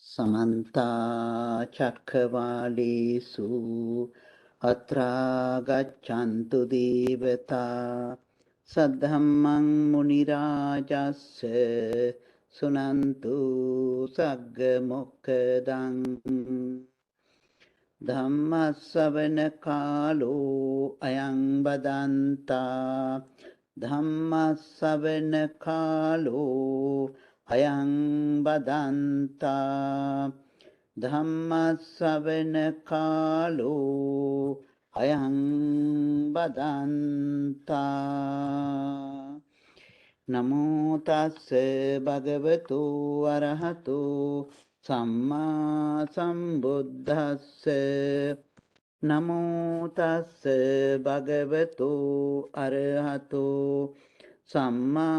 समन्ता चक्रवालेषु अत्रा गच्छन्तु देवता सद्धम्मं मुनिराजस्य सुनन्तु सग्मुखदं धम्मश्रवणकालो अयं वदन्ता धम्मश्रवणकालो अयं वदन्ता धम्मश्रवणकालो अयं वदन्ता नमो तस्से भगवतो अरहतो सम्मा सम्बुद्धस्से नमो तस्से भगवतो अरहतो सम्मा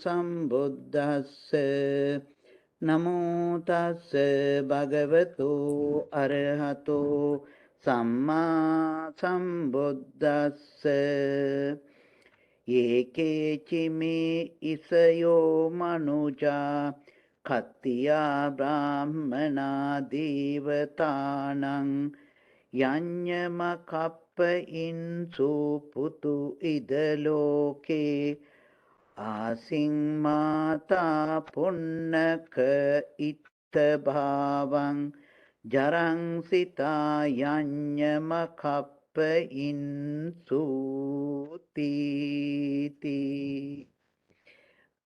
सम्बुद्धस्से नमो तस्से भगवतो अरहतो सम्मा सम्बुद्धस्से येकेचिमे इसयो मनुजा खत्तिया ब्राह्मणा देवतानं यञ्ञमकप्प इंसु पुतु इदलोके आसिं माता पुन्नक इत्तभावं जरं सिता यञ्ञमकप्प इंसूतीति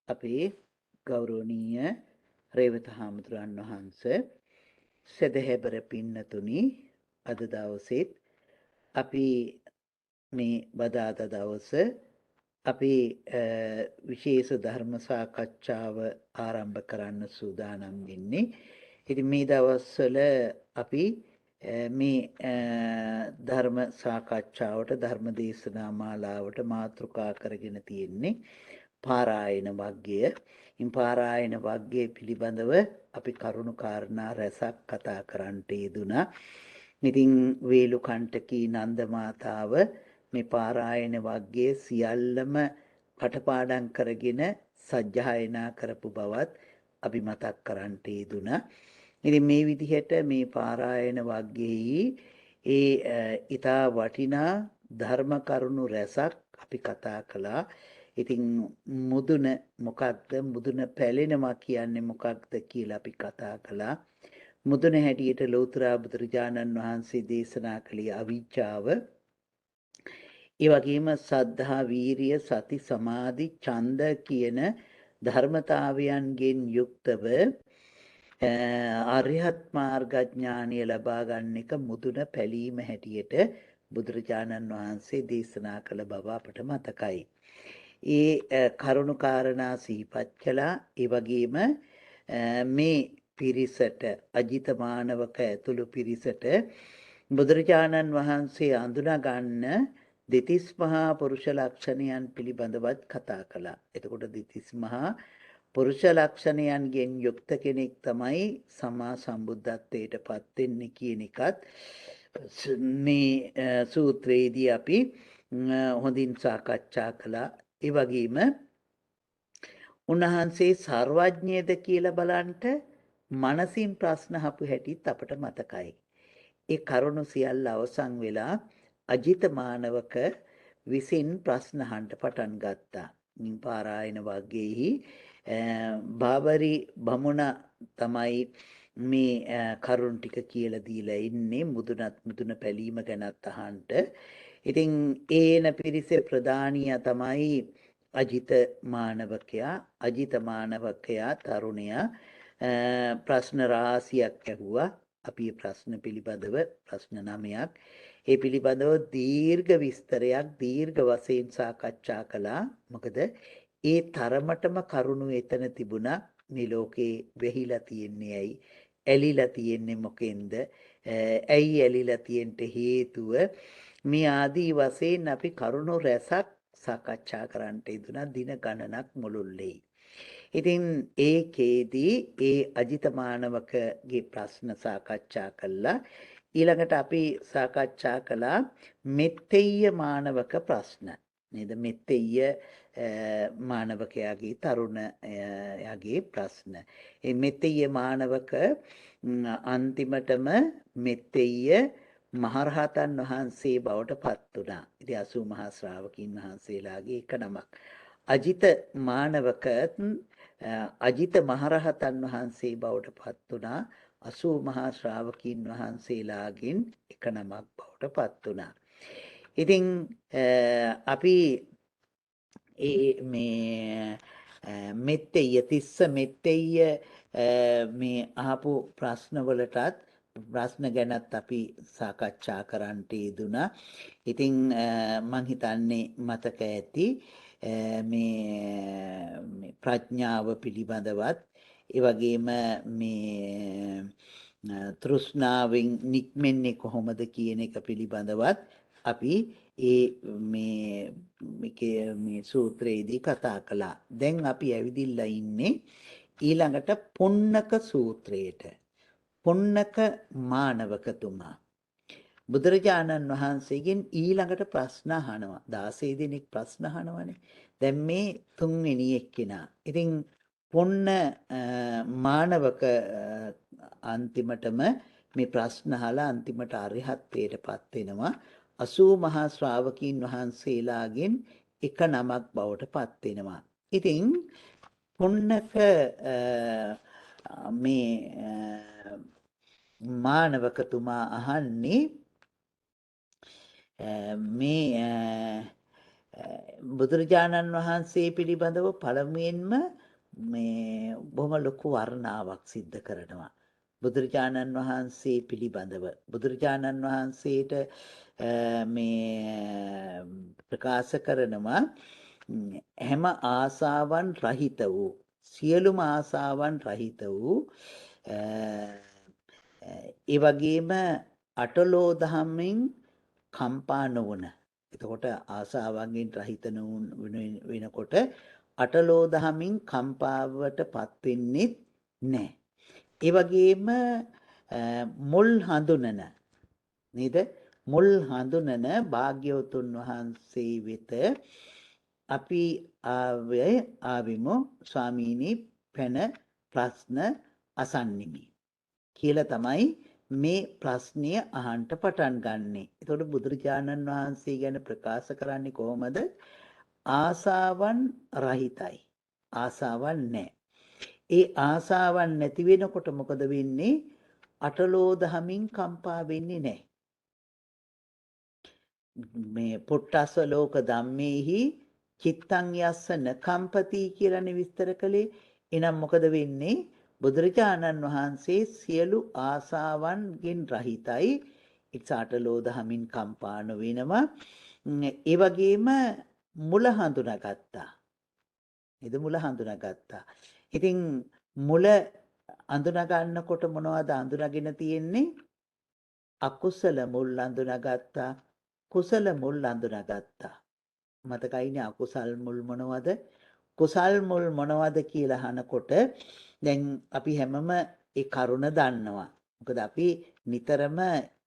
අපේ ගෞරවනීය රේවත හාමුදුරන් වහන්සේ සදහැබර පින්නතුනි අද දවසෙත් අපි මේ බදාදා දවස අපි විශේෂ ධර්ම සාකච්ඡාව ආරම්භ කරන්න සූදානම් වෙන්නේ. ඉතින් මේ දවස්වල අපි මේ ධර්ම සාකච්ඡාවට ධර්ම දේශනා මාලාවට මාතෘකා කරගෙන තියෙන්නේ පාරායන වග්ගය. ඉන් පාරායන වග්ගය පිළිබඳව අපි කරුණු කාරණා රැසක් කතා කරන්නට යෙදුණා. ඉතින් වේලුකණ්ඨකී නන්ද මාතාව මේ පාරායන වග්ගයේ සියල්ලම කටපාඩම් කරගෙන සජ්ජායනා කරපු බවත් අපි මතක් කරන්නට යෙදුණා. ඉතින් මේ විදිහට මේ පාරායන වග්ගයේ ඊතා වටිනා ධර්ම කරුණු රැසක් අපි කතා කළා. ඉතින් මුදුන මොකක්ද, මුදුන පැලෙනවා කියන්නේ මොකක්ද කියලා අපි කතා කළා. මුදුන හැටියට ලෞතර බුදුරජාණන් වහන්සේ දේශනා කළේ අවිජ්ජාව. ඒ වගේම සද්ධා, වීරිය, සති, සමාධි, ඡන්ද කියන ධර්මතාවයන්ගෙන් යුක්තව අරිහත් මාර්ගඥානය ලබා ගන්න එක මුදුන පැලීම හැටියට බුදුරජාණන් වහන්සේ දේශනා කළ බව අපට මතකයි. ඒ කරුණු කාරණා සිහිපත් කළා. ඒ වගේම මේ පිරිසට අජිත මානවක ඇතුළු පිරිසට බුදුරජාණන් වහන්සේ අඳුනා ගන්න දෙතිස් මහා පුරුෂ ලක්ෂණයන් පිළිබඳවත් කතා කළා. එතකොට දෙතිස් මහා පුරුෂ ලක්ෂණයන්ගෙන් යුක්ත කෙනෙක් තමයි සම්මා සම්බුද්ධත්වයට පත් වෙන්නේ කියන එකත් මේ සූත්‍රයේදී අපි හොඳින් සාකච්ඡා කළා. ඒ වගේම උන්වහන්සේ සර්වඥයද කියලා බලන්ට මනසින් ප්‍රශ්න අහපු හැටිත් අපට මතකයි. ඒ කරුණු සියල්ල අවසන් වෙලා අජිත මානවක විසින් ප්‍රශ්න අහන්න පටන් ගත්තා. පාරායන වග්ගයේහි බාබරි බමුණ තමයි මේ කරුණ ටික කියලා දීලා ඉන්නේ, මුදුන පැලීම ගැනත් අහන්න. ඉතින් ඒන පිරිසේ ප්‍රධානියා තමයි අජිත මානවකයා. අජිත මානවකයා තරුණයා ප්‍රශ්න රාශියක් ඇහුවා. අපි ප්‍රශ්න පිළිබඳව ප්‍රශ්න 9ක් ඒ පිළිබඳව දීර්ඝ විස්තරයක් දීර්ඝ වශයෙන් සාකච්ඡා කළා. මොකද ඒ තරමටම කරුණු එතන තිබුණා. මේ ලෝකේ වෙහිලා තියන්නේ ඇයි? ඇලිලා තියන්නේ මොකෙන්ද? ඇයි ඇලිලා තියෙන්න හේතුව? මේ ආදී වශයෙන් අපි කරුණු රැසක් සාකච්ඡා කරන්නට යෙදුණා දින ගණනක් මුළුල්ලේ. ඉතින් ඒකේදී ඒ අජිත මානවකගේ ප්‍රශ්න සාකච්ඡා කළා. ඊළඟට අපි සාකච්ඡා කළා මෙත්තෙය්‍ය මානවක ප්‍රශ්න. නේද? මෙත්තෙය්‍ය මානවකයාගේ තරුණයාගේ ප්‍රශ්න. ඒ මෙතෙය මානවක අන්තිමටම මෙතෙය මහරහතන් වහන්සේ බවට පත් වුණා. ඉතින් 80 මහා ශ්‍රාවකීන් වහන්සේලාගේ එක නමක්. අජිත මානවක අජිත මහරහතන් වහන්සේ බවට පත් වුණා. 80 මහා ශ්‍රාවකීන් වහන්සේලාගෙන් එක නමක් බවට පත් වුණා. ඉතින් අපි මේ මෙත්තෙය තිස්ස මෙත්තෙය මේ අහපු ප්‍රශ්නවලටත් ප්‍රශ්න ගැනත් අපි සාකච්ඡා කරන්නට යෙදුණා. ඉතින් මං හිතන්නේ මතක ඇති මේ ප්‍රඥාව පිළිබඳවත් ඒ වගේම මේ තෘෂ්ණාවෙන් නික්මෙන්නේ කොහොමද කියන එක පිළිබඳවත් අපි මේ සූත්‍රයේදී කතා කළා. දැන් අපි ඇවිදිලා ඉන්නේ ඊළඟට පොන්නක සූත්‍රයට. පොන්නක මානවකතුමා බුදුරජාණන් වහන්සේගෙන් ඊළඟට ප්‍රශ්න අහනවා. 16 දෙනෙක් ප්‍රශ්න අහනවනේ. දැන් මේ තුන්වෙනි එක්කෙනා. ඉතින් පොන්න මානවක අන්තිමටම මේ ප්‍රශ්න අහලා අන්තිමට අරිහත්ත්වයටපත් වෙනවා. 80 මහා ශ්‍රාවකීන් වහන්සේලාගෙන් එක නමක් බවට පත් වෙනවා. ඉතින් පොන්නක මේ මානවකතුමා අහන්නේ මේ බුදුරජාණන් වහන්සේ පිළිබඳව පළමුවෙන්ම මේ බොහොම ලොකු වර්ණාවක් සිද්ධ කරනවා. බුදුරජාණන් වහන්සේ පිළිබඳව බුදුරජාණන් වහන්සේට මේ ප්‍රකාශ කරනවා හැම ආසාවන් රහිත වූ සියලුම ආසාවන් රහිත වූ ඒ වගේම අටලෝ දහමෙන් කම්පා නොවන. එතකොට ආසාවන්ගෙන් රහිත වෙනකොට අටලෝ දහමින් කම්පාවට පත් වෙන්නේ නැහැ. ඒ වගේම මුල් හඳුනන නේද? මුල් හඳුනන භාග්‍යවතුන් වහන්සේ වෙත අපි ආවෙමු ස්වාමීනි පැන ප්‍රශ්න අසන්නිමි කියලා තමයි මේ ප්‍රශ්නය අහන්න පටන් ගන්නෙ. එතකොට බුදුරජාණන් වහන්සේ ගැන ප්‍රකාශ කරන්නේ කොහොමද? ආසාවන් රහිතයි. ආසාවන් නැහැ. ඒ ආසාවන් නැති වෙනකොට මොකද වෙන්නේ? අටලෝ දහමින් කම්පා වෙන්නේ නැහැ. මේ පොට්ටස්ස ලෝක ධම්මේහි චිත්තං යස්සන කම්පති කියලානේ විස්තර කළේ. එහෙනම් මොකද වෙන්නේ? බුදුරජාණන් වහන්සේ සියලු ආසාවන්ගෙන් රහිතයි. අටලෝ දහමින් කම්පා නොවෙනවා. ඒ වගේම මුල හඳුනාගත්තා. නේද? මුල හඳුනාගත්තා. ඉතින් මුල අඳුනා ගන්නකොට මොනවද අඳුනාගෙන තියෙන්නේ? අකුසල මුල් අඳුනාගත්තා. කුසල මුල් අඳුනාගත්තා. මතකයිනේ අකුසල් මුල් මොනවද? කුසල් මුල් මොනවද කියලා අහනකොට දැන් අපි හැමම ඒ කරුණ දන්නවා. මොකද අපි නිතරම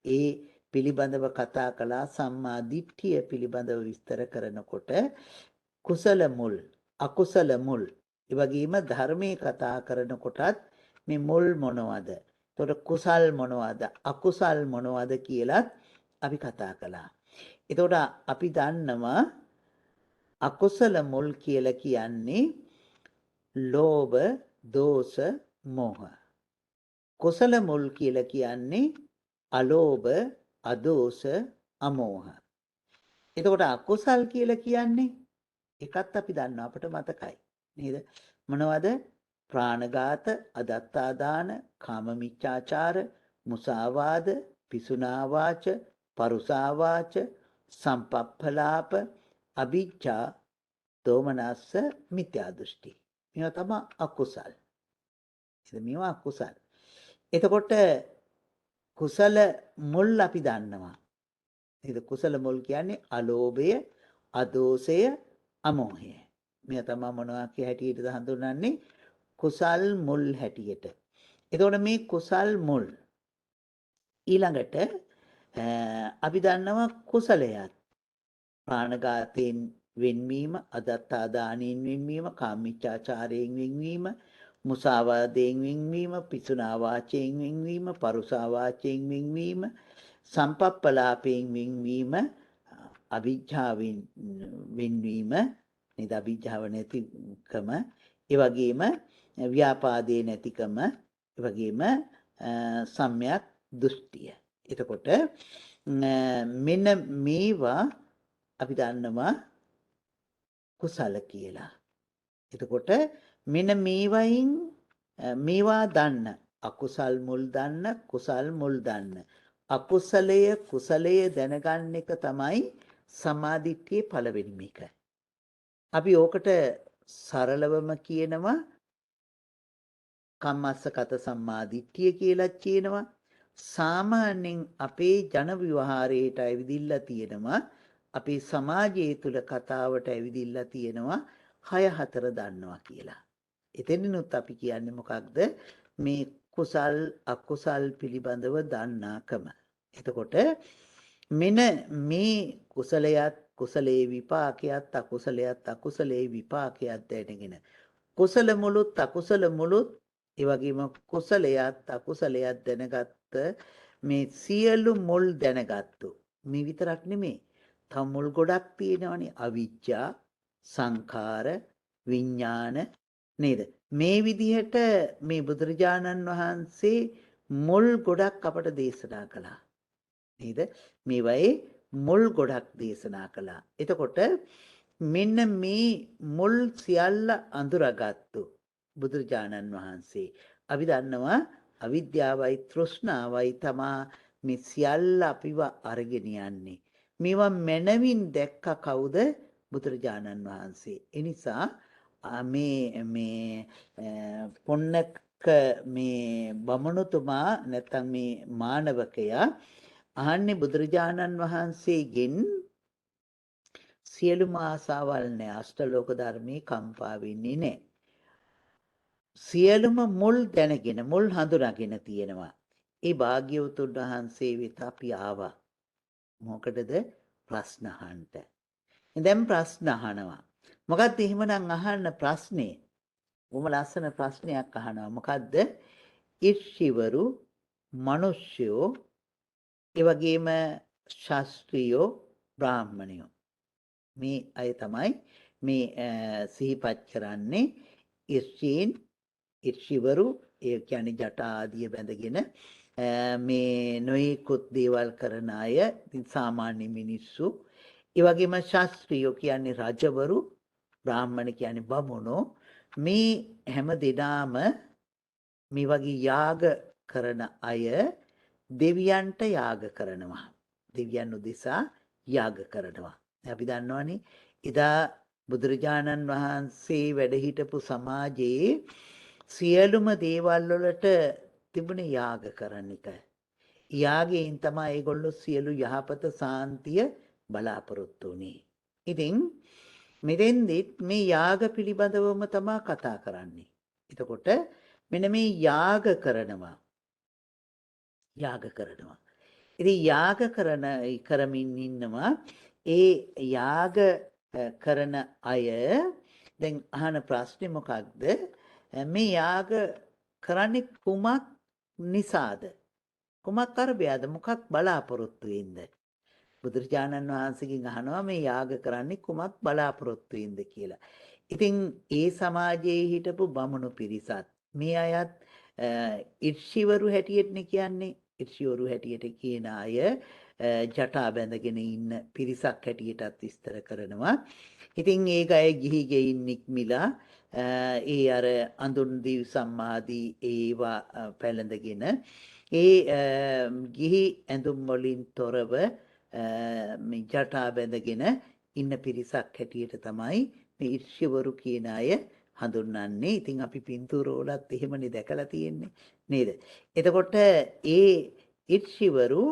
ඒ පිළිබඳව කතා කළා. සම්මා දිට්ඨිය පිළිබඳව විස්තර කරනකොට කුසල මුල්, අකුසල මුල්, ඒ වගේම ධර්මයේ කතා කරනකොටත් මේ මුල් මොනවද? එතකොට කුසල් මොනවද? අකුසල් මොනවද කියලාත් අපි කතා කළා. එතකොට අපි දන්නවා අකුසල මුල් කියලා කියන්නේ ලෝභ, දෝෂ, මෝහ. කුසල මුල් කියලා කියන්නේ අලෝභ, අදෝෂ, අමෝහ. එතකොට අකුසල් කියලා කියන්නේ එකත් අපි දන්නවා අපිට මතකයි නේද? මොනවද? ප්‍රාණඝාත, අදත්තාදාන, කාමමිච්ඡාචාර, මුසාවාද, පිසුනාවාච, පරුසාවාච, සම්පප්පලාප, අවිජ්ජා, දෝමනස්ස, මිත්‍යා දෘෂ්ටි. මේවා තමයි අකුසල්. මේවා අකුසල්. එතකොට කුසල මුල් අපි දන්නවා. නේද? කුසල මුල් කියන්නේ අලෝභය, අදෝෂය, අමෝහය. මේ තමයි මොනවා කිය හැටියටද හඳුන්වන්නේ? කුසල් මුල් හැටියට. එතකොට මේ කුසල් මුල් ඊළඟට අපි දන්නවා කුසලයක්. ප්‍රාණඝාතයෙන් වෙන්වීම, අදත්තා දානයෙන් වෙන්වීම, කාමීච්ඡාචාරයෙන් වෙන්වීම, මුසාවාදයෙන් වෙන්වීම, පිසුනා වාචයෙන් වෙන්වීම, පරුසා වාචයෙන් වෙන්වීම, සම්පප්පලාපයෙන් වෙන්වීම, අවිජ්ජාවෙන් වෙන්වීම, නේද? අවිජ්ජාව නැතිකම, ඒ වගේම ව්‍යාපාදේ නැතිකම, ඒ වගේම සම්‍යක් දෘෂ්ටිය. එතකොට මෙන්න මේවා අපි දන්නවා කුසල කියලා. එතකොට මෙන්න මේවයින් මේවා දන්න අකුසල් මුල් දන්න කුසල් මුල් දන්න අකුසලය කුසලය දැනගන්න එක තමයි සම්මාදිට්ඨියේ පළවෙනිම එක. අපි ඕකට සරලවම කියනවා කම්මස්සගත සම්මාදිට්ඨිය කියලා කියනවා. සාමාන්‍යයෙන් අපේ ජන විවහාරයට ඇවිදිලා තියෙනවා අපේ සමාජය තුළ කතාවට ඇවිදිලා තියෙනවා 6-4 දන්නවා කියලා. එතනිනුත් අපි කියන්නේ මොකක්ද? මේ කුසල් අකුසල් පිළිබඳව දන්නාකම. එතකොට මෙන්න මේ කුසලයත් කුසලයේ විපාකයක් අකුසලයත් අකුසලයේ විපාකයක් දැනගෙන කුසල මුලුත් අකුසල මුලුත් ඒ වගේම කුසලයත් අකුසලයත් දැනගත්ත මේ සියලු මුල් දැනගත්තු. මේ විතරක් නෙමෙයි. තව මුල් ගොඩක් තියෙනවනේ. අවිජ්ජා, සංඛාර, විඥාන නේද? මේ විදිහට මේ බුදුරජාණන් වහන්සේ මුල් ගොඩක් අපට දේශනා කළා. නේද? මේවයේ මුල් ගොඩක් දේශනා කළා. එතකොට මෙන්න මේ මුල් සියල්ල අඳුරගත්තු බුදුරජාණන් වහන්සේ. අපි දන්නවා අවිද්‍යාවයි තෘෂ්ණාවයි තමා මේ සියල්ල අපිව අරගෙන යන්නේ. මේවා මනවින් දැක්ක කවුද? බුදුරජාණන් වහන්සේ. ඒ නිසා මේ පොන්නක මේ බමුණුතුමා නැත්නම් මේ මානවකයා අහන්නේ බුදුරජාණන් වහන්සේගෙන් සියලුම ආසාවල් නැහැ. අෂ්ටලෝක ධර්මයේ කම්පා වෙන්නේ නැහැ. සියලුම මුල් දැනගෙන මුල් හඳුනාගෙන තියෙනවා. ඒ භාග්‍යවතුන් වහන්සේ වෙත අපි ආවා. මොකටද? ප්‍රශ්න අහන්න. දැන් ප්‍රශ්න අහනවා. මොකක්ද එහෙමනම් අහන්න ප්‍රශ්නේ? බොහොම ලස්සන ප්‍රශ්නයක් අහනවා. මොකද්ද? ඉර්ෂිවරු, මිනිස්යෝ, ඒ වගේම ශාස්ත්‍රීයෝ, බ්‍රාහ්මණයෝ. මේ අය තමයි මේ සිහිපත් කරන්නේ. ඉර්ෂීන් ඉර්ෂිවරු ඒ කියන්නේ ජටා ආදිය බැඳගෙන මේ නොයෙකුත් දේවල් කරන අය සාමාන්‍ය මිනිස්සු. ඒ වගේම ශාස්ත්‍රීයෝ කියන්නේ රජවරු, බ්‍රාහ්මණ කියන්නේ බමුණෝ. මේ හැම දෙනාම මේ වගේ යාග කරන අය දෙවියන්ට යාග කරනවා. දෙවියන් උදෙසා යාග කරනවා. අපි දන්නවනේ එදා බුදුරජාණන් වහන්සේ වැඩ හිටපු සමාජයේ සියලුම දේවල් වලට තිබුණේ යාග කරන එක. යාගයෙන් තමයි ඒගොල්ලෝ සියලු යහපත සාන්තිය බලාපොරොත්තු වෙන්නේ. ඉතින් මෙතෙන්දිත් මේ යාග පිළිබඳවම තමයි කතා කරන්නේ. එතකොට මෙන්න මේ යාග කරනවා. ඉතින් යාග කරමින් ඉන්නවා. ඒ යාග කරන අය දැන් අහන ප්‍රශ්නේ මොකක්ද? මේ යාග කරන්නේ කුමක් නිසාද? කුමක් අරබයාද? මොකක් බලාපොරොත්තු වෙන්ද? බුදුරජාණන් වහන්සේගෙන් අහනවා මේ යාග කරන්නේ කුමක් බලාපොරොත්තු වෙන්ද කියලා. ඉතින් ඒ සමාජයේ හිටපු බමුණු පිරිසත් මේ අයත් ඉර්ෂිවරු හැටියටනේ කියන්නේ. ඉර්ෂිවරු හැටියට කියන අය ජටා බැඳගෙන ඉන්න පිරිසක් හැටියටත් විස්තර කරනවා. ඉතින් ඒක අය ගිහි ගෙයින් නික්මිලා ඒ අර අඳුන් දිව් සම්මාදී ඒවා පැලඳගෙන ඒ ගිහි ඇඳුම් වලින් තොරව මේ ජටා බැඳගෙන ඉන්න පිරිසක් හැටියට තමයි මේ ඉර්ෂිවරු කියන අය හඳුන්වන්නේ. ඉතින් අපි පින්තූර වලත් එහෙමනේ දැකලා තියෙන්නේ නේද? එතකොට ඒ ඉර්ෂිවරු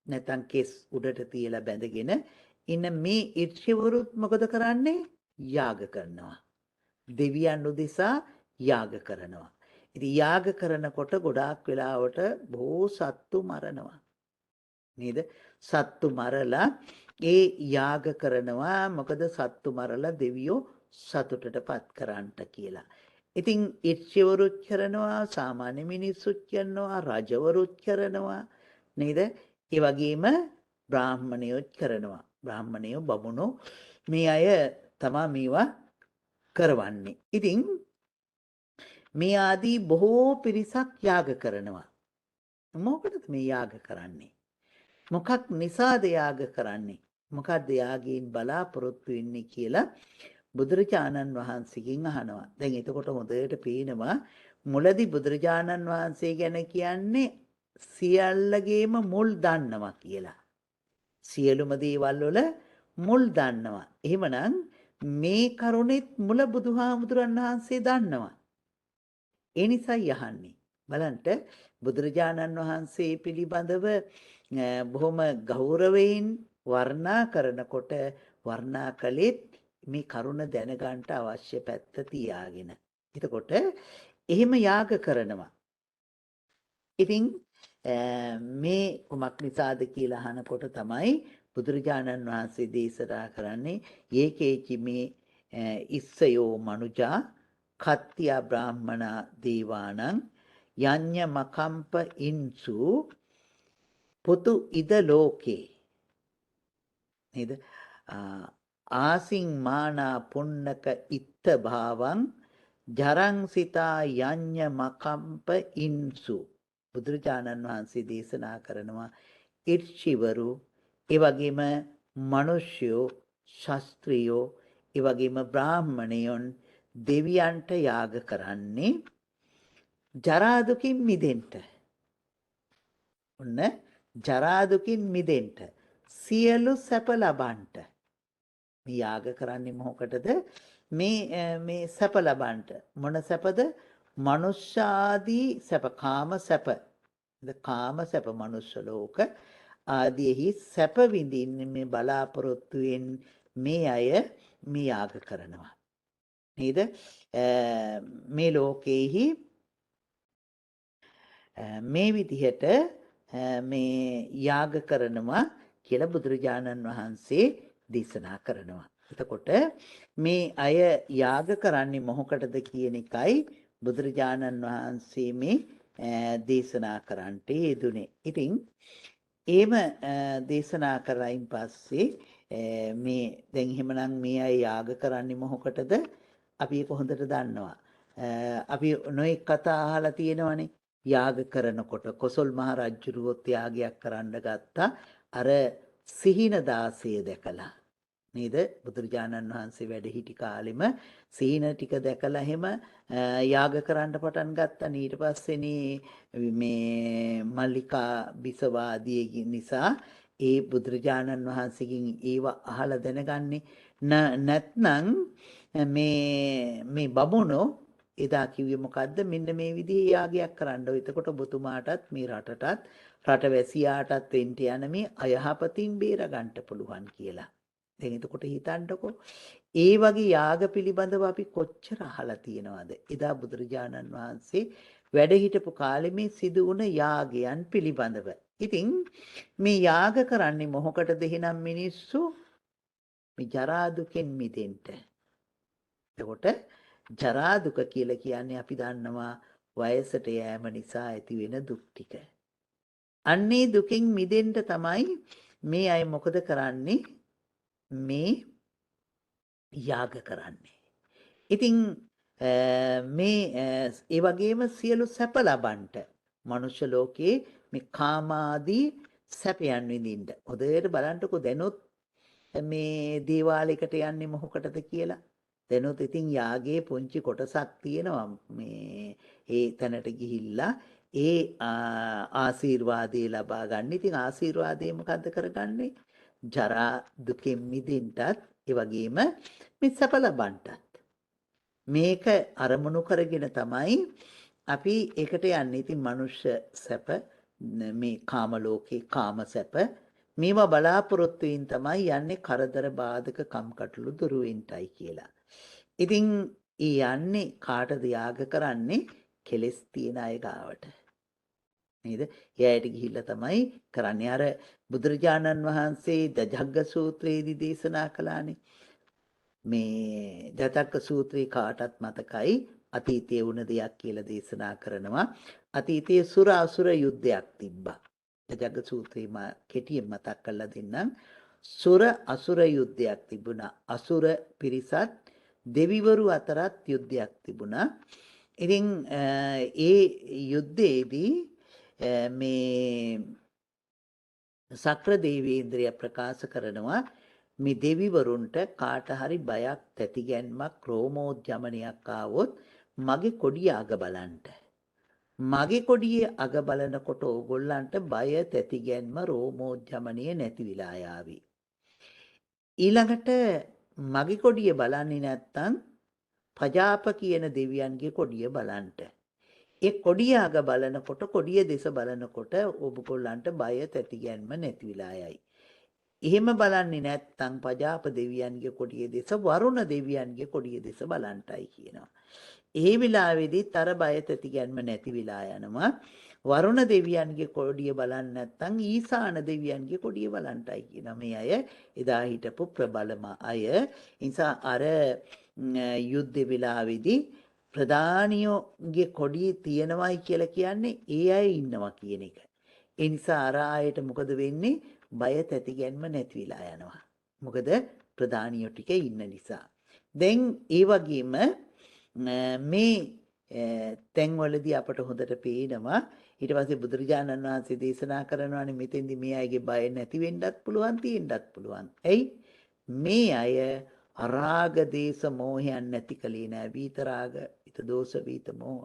නැත්නම් කෙස් උඩට තියලා බැඳගෙන ඉන්න මේ ඉර්ෂිවරුත් මොකද කරන්නේ? යාග කරනවා. දෙවියන් උදෙසා යාග කරනවා. ඉතින් යාග කරනකොට ගොඩාක් වෙලාවට බොහෝ සත්තු මරනවා. නේද? සත්තු මරලා ඒ යාග කරනවා. මොකද සත්තු මරලා දෙවියෝ සතුටටපත් කරන්නට කියලා. ඉතින් ඉර්ෂ්‍යවරුත් කරනවා, සාමාන්‍ය මිනිස්සුත් කරනවා, රජවරුත් කරනවා නේද? ඒ වගේම බ්‍රාහ්මණයොත් කරනවා. බ්‍රාහ්මණයෝ බමුණෝ මේ අය තමා මේවා කරවන්නේ. ඉතින් මේ ආදී බොහෝ පිරිසක් යාග කරනවා. මොකටද මේ යාග කරන්නේ? මොකක් නිසාද යාග කරන්නේ? මොකක්ද යාගයෙන් බලාපොරොත්තු වෙන්නේ කියලා බුදුරජාණන් වහන්සේගෙන් අහනවා. දැන් එතකොට හොඳට පේනවා මුලදී බුදුරජාණන් වහන්සේ ගැන කියන්නේ සියල්ලගේම මුල් දන්නවා කියලා. සියලුම දේවල් වල මුල් දන්නවා. එහෙමනම් මේ කරුණෙත් මුල බුදුහාමුදුරන් වහන්සේ දන්නවා. ඒ නිසායි අහන්නේ. බලන්න බුදුරජාණන් වහන්සේ පිළිබඳව බොහොම ගෞරවයෙන් වර්ණනා කරනකොට වර්ණනා කළෙත් මේ කරුණ දැනගන්න අවශ්‍ය පැත්ත තියාගෙන. එතකොට එහෙම යාග කරනවා. ඉතින් මේ කුමක් නිසාද කියලා අහනකොට තමයි බුදුරජාණන් වහන්සේ දේශනා කරන්නේ ඒකේචි මේ ඉස්සයෝ මනුජා කත්තිය බ්‍රාහ්මනා දේවානං යඤ්ඤ මකම්ප ඉන්සු පුතු ඉද ලෝකේ නේද? ආසින් මානා පුන්නක ඉත්ත භාවං ජරං සිතා යඤ්ඤ මකම්ප ඉන්සු. බුදුරජාණන් වහන්සේ දේශනා කරනවා ඉර්ෂිවරු, ඒ වගේම මිනිස්යෝ, ශාස්ත්‍රියෝ, ඒ වගේම බ්‍රාහ්මණයොන් දෙවියන්ට යාග කරන්නේ ජරා දුකින් මිදෙන්න. ඔන්න ජරා දුකින් මිදෙන්න, සියලු සැප ලබන්නට. මේ යාග කරන්නේ මොකටද? මේ සැප ලබන්නට. මොන සැපද? මනුෂ්‍ය ආදී සැප, කාම සැප. කාම සැප මනුෂ්‍ය ලෝක ආදීෙහි සැප විඳින්න මේ බලාපොරොත්තුෙන් මේ අය මේ යාග කරනවා. නේද? මේ ලෝකේහි මේ විදිහට මේ යාග කරනවා කියලා බුදුරජාණන් වහන්සේ දේශනා කරනවා. එතකොට මේ අය යාග කරන්නේ මොකටද කියන එකයි බුදුරජාණන් වහන්සේ මේ දේශනා කරන්නට යෙදුනේ. ඉතින් ඒම දේශනා කරයින් පස්සේ මේ දැන් එහෙමනම් මේ අය යාග කරන්නේ මොකටද? අපි ඒක හොඳට දන්නවා. අපි නොඑක් කතා අහලා තියෙනවනේ. යාග කරනකොට කොසල් මහ රජුරුවොත් යාගයක් කරන්න ගත්තා අර සිහින දාසය දැකලා නේද? බුදුරජාණන් වහන්සේ වැඩ සිටි කාලෙම සිහින ටික දැකලා එහෙම යාග කරන්න පටන් ගත්තා. ඊට පස්සේනේ මේ මල්ලිකා බිසවාදී නිසා ඒ බුදුරජාණන් වහන්සේගෙන් ඒව අහලා දැනගන්නේ. නැත්නම් මේ බමුණෝ එදා කිව්වේ මොකද්ද? මෙන්න මේ විදිහේ යාගයක් කරන්න. එතකොට ඔබතුමාටත් මේ රටටත් රටවැසියාටත් වෙන්න යන මේ අයහපතින් බේර ගන්න පුළුවන් කියලා. දැන් එතකොට හිතන්නකෝ ඒ වගේ යාග පිළිබඳව අපි කොච්චර අහලා තියෙනවද? එදා බුදුරජාණන් වහන්සේ වැඩ හිටපු කාලේ මේ සිදු වුණ යාගයන් පිළිබඳව. ඉතින් මේ යාග කරන්නේ මොකටද එහෙනම් මිනිස්සු? මේ ජරා දුකෙන් මිදෙන්න. එතකොට ජරා දුක කියලා කියන්නේ අපි දන්නවා වයසට යෑම නිසා ඇති වෙන දුක් ටික. අන්නේ දුකෙන් මිදෙන්න තමයි මේ අය මොකද කරන්නේ? මේ යාග කරන්නේ. ඉතින් මේ ඒ වගේම සියලු සැප ලබන්නට මනුෂ්‍ය ලෝකයේ මේ කාමාදී සැපයන් විඳින්න. හොඳට බලන්නකෝ දැනොත් මේ දේවාලයකට යන්නේ මොකටද කියලා. දැනුත් ඉතින් යාගයේ පුංචි කොටසක් තියෙනවා මේ ඒ තැනට ගිහිල්ලා ඒ ආශිර්වාදේ ලබා ගන්න. ඉතින් ආශිර්වාදේ මොකද්ද කරගන්නේ? ජරා දුකෙන් මිදෙන්නත් ඒ වගේම මේ සැප ලබන්නත්. මේක අරමුණු කරගෙන තමයි අපි ඒකට යන්නේ. ඉතින් මනුෂ්‍ය සැප මේ කාම ලෝකේ කාම සැප මේවා බලාපොරොත්තු වෙමින් තමයි යන්නේ කරදර බාධක කම්කටොළු දුරු වෙන්නයි කියලා. ඉතින් යන්නේ කාටද යාග කරන්නේ? කෙලස් තියෙන අය ගාවට. නේද? ඒ අයට ගිහිල්ලා තමයි කරන්නේ. අර බුදුරජාණන් වහන්සේ දජග්ග සූත්‍රයේදී දේශනා කළානේ. මේ දතක්ක සූත්‍රයේ කාටත් මතකයි අතීතයේ වුණ දෙයක් කියලා දේශනා කරනවා. අතීතයේ සුර අසුර යුද්ධයක් තිබ්බා. දජග්ග සූත්‍රයේ කෙටියෙන් මතක් කරලා දෙන්නම්. සුර අසුර යුද්ධයක් තිබුණා. අසුර පිරිසත් දෙවිවරු අතරත් යුද්ධයක් තිබුණා. ඉතින් ඒ යුද්ධයේදී මේ සක්‍ර දේවේන්ද්‍රය ප්‍රකාශ කරනවා මේ දෙවිවරුන්ට කාට හරි බයක් තැතිගැන්මක් ක්‍රෝමෝද්‍යමනයක් ආවොත් මගේ කොඩිය අග බලන්න. මගේ කොඩියේ අග බලනකොට ඕගොල්ලන්ට බය තැතිගැන්ම රෝමෝද්‍යමනය නැති වෙලා යාවි. ඊළඟට මගේ කොඩිය බලන්නේ නැත්තම් පජාප කියන දෙවියන්ගේ කොඩිය බලන්න. ඒ කොඩිය අග බලනකොට කොඩිය දෙස බලනකොට ඔබගොල්ලන්ට බය තැතිගැන්ම නැති වෙලා යයි. එහෙම බලන්නේ නැත්තම් පජාප දෙවියන්ගේ කොඩිය දෙස වරුණ දෙවියන්ගේ කොඩිය දෙස බලන්ටයි කියනවා. ඒ වෙලාවේදීත් අර බය තැතිගැන්ම නැති වෙලා යනවා. වරුණ දෙවියන්ගේ කොඩිය බලන්නේ නැත්තම් ඊසාන දෙවියන්ගේ කොඩිය බලන්ටයි කියනවා. මේ අය එදා හිටපු ප්‍රබලම අය. නිසා අර යුද්ධ වෙලාවේදී ප්‍රධානියෝගේ කොඩිය තියෙනවයි කියලා කියන්නේ ඒ අය ඉන්නවා කියන එක. ඒ නිසා අර අයට මොකද වෙන්නේ? බය තැතිගැන්ම නැති වෙලා යනවා. මොකද ප්‍රධානියෝ ටික ඉන්න නිසා. දැන් ඒ වගේම මේ තැන්වලදී අපට හොඳට පේනවා ඊට පස්සේ බුදුරජාණන් වහන්සේ දේශනා කරනවානේ මෙතෙන්දි මේ අයගේ බය නැති වෙන්නත් පුළුවන් තියෙන්නත් පුළුවන්. එයි මේ අය අරාග දේශ මෝහයන් නැති කලේ නෑ. විතරාග ඊත දෝෂ විත මෝහ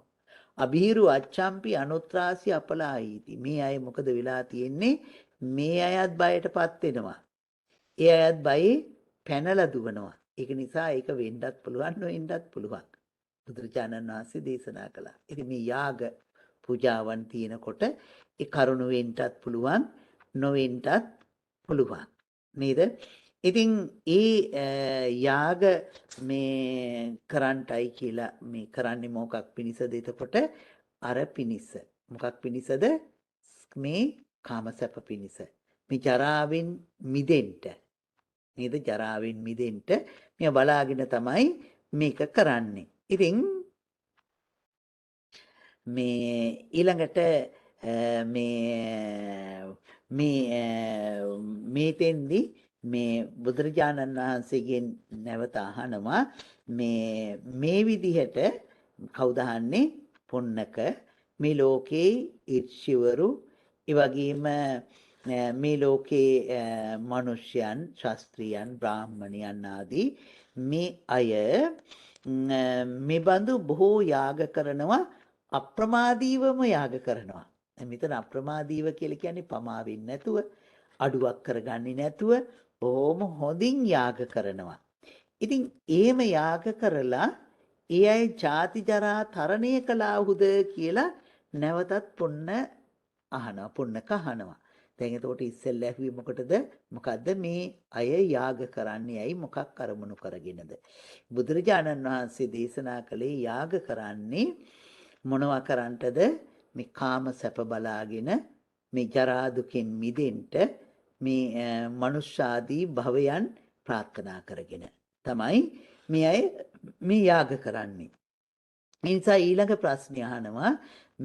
අභීරු අච්ඡම්පි අනුත්‍රාසි අපලායිති. මේ අය මොකද වෙලා තියෙන්නේ? මේ අයත් බයටපත් වෙනවා. ඒ අයත් බයේ පැනලා දුවනවා. ඒක නිසා ඒක වෙන්නත් පුළුවන් නොවෙන්නත් පුළුවන්. බුදුරජාණන් වහන්සේ දේශනා කළා. ඉතින් මේ යාග පූජාවන් තියෙනකොට ඒ කරුණ වෙන්නත් පුළුවන් නොවෙන්නත් පුළුවන්. නේද? ඉතින් ඒ යාග මේ කරන්ටයි කියලා මේ කරන්නේ මොකක් පිණිසද? එතකොට අර පිණිස. මොකක් පිණිසද? මේ කාමසැප පිණිස. මේ ජරාවෙන් මිදෙන්න. නේද? ජරාවෙන් මිදෙන්න මෙයා බලාගෙන තමයි මේක කරන්නේ. ඉතින් මේ ඊළඟට මේතෙන්දි මේ බුදුරජාණන් වහන්සේගෙන් නැවත අහනවා මේ විදිහට කවුද අහන්නේ? පොන්නක මේ ලෝකේ ඊර්ෂ්‍යවරු ඒ වගේම මේ ලෝකේ මනුෂ්‍යයන් ශාස්ත්‍රීයන් බ්‍රාහ්මණයන් ආදී මේ අය මේ බඳු බොහෝ යාග කරනවා අප්‍රමාදීවම යාග කරනවා. මෙතන අප්‍රමාදීව කියලා කියන්නේ පමා වෙන්නේ නැතුව අඩුවක් කරගන්නේ නැතුව බොහොම හොඳින් යාග කරනවා. ඉතින් එහෙම යාග කරලා ඒ අය ජාති ජරා තරණය කළාහුද කියලා නැවතත් පොන්න අහනවා. පොන්නක අහනවා. දැන් එතකොට ඉස්සෙල්ලා ඇහුවේ මොකටද? මොකද්ද මේ අය යාග කරන්නේ? ඇයි මොකක් අරමුණු කරගෙනද? බුදුරජාණන් වහන්සේ දේශනා කළේ යාග කරන්නේ මොනවා කරන්නටද? මේ කාම සැප බලාගෙන මේ ජරා දුකෙන් මිදෙන්න මේ මනුෂ්‍යාදී භවයන් ප්‍රාර්ථනා කරගෙන තමයි මේ අය මේ යාග කරන්නේ. ඒ නිසා ඊළඟ ප්‍රශ්නය අහනවා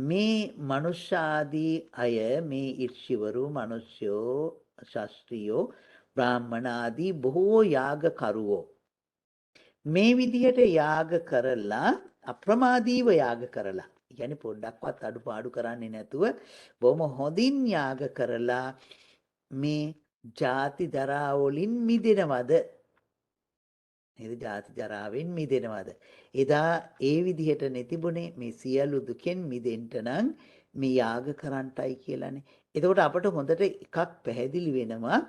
මේ මනුෂ්‍යාදී අය මේ ඊර්ෂ්‍යවරු මිනිස්යෝ ශාස්ත්‍රීයෝ බ්‍රාහ්මණ ආදී බොහෝ යාග කරුවෝ මේ විදිහට යාග කරලා අප්‍රමාදීව යාග කරලා කියන්නේ පොඩ්ඩක්වත් අඩුපාඩු කරන්නේ නැතුව බොහොම හොඳින් යාග කරලා මේ ජාති ජරා වලින් මිදෙනවද? නේද? ජාති ජරාවෙන් මිදෙනවද? එදා ඒ විදිහට නැතිබුනේ මේ සියලු දුකෙන් මිදෙන්න නම් මේ යාග කරන්ටයි කියලානේ. එතකොට අපට හොඳට එකක් පැහැදිලි වෙනවා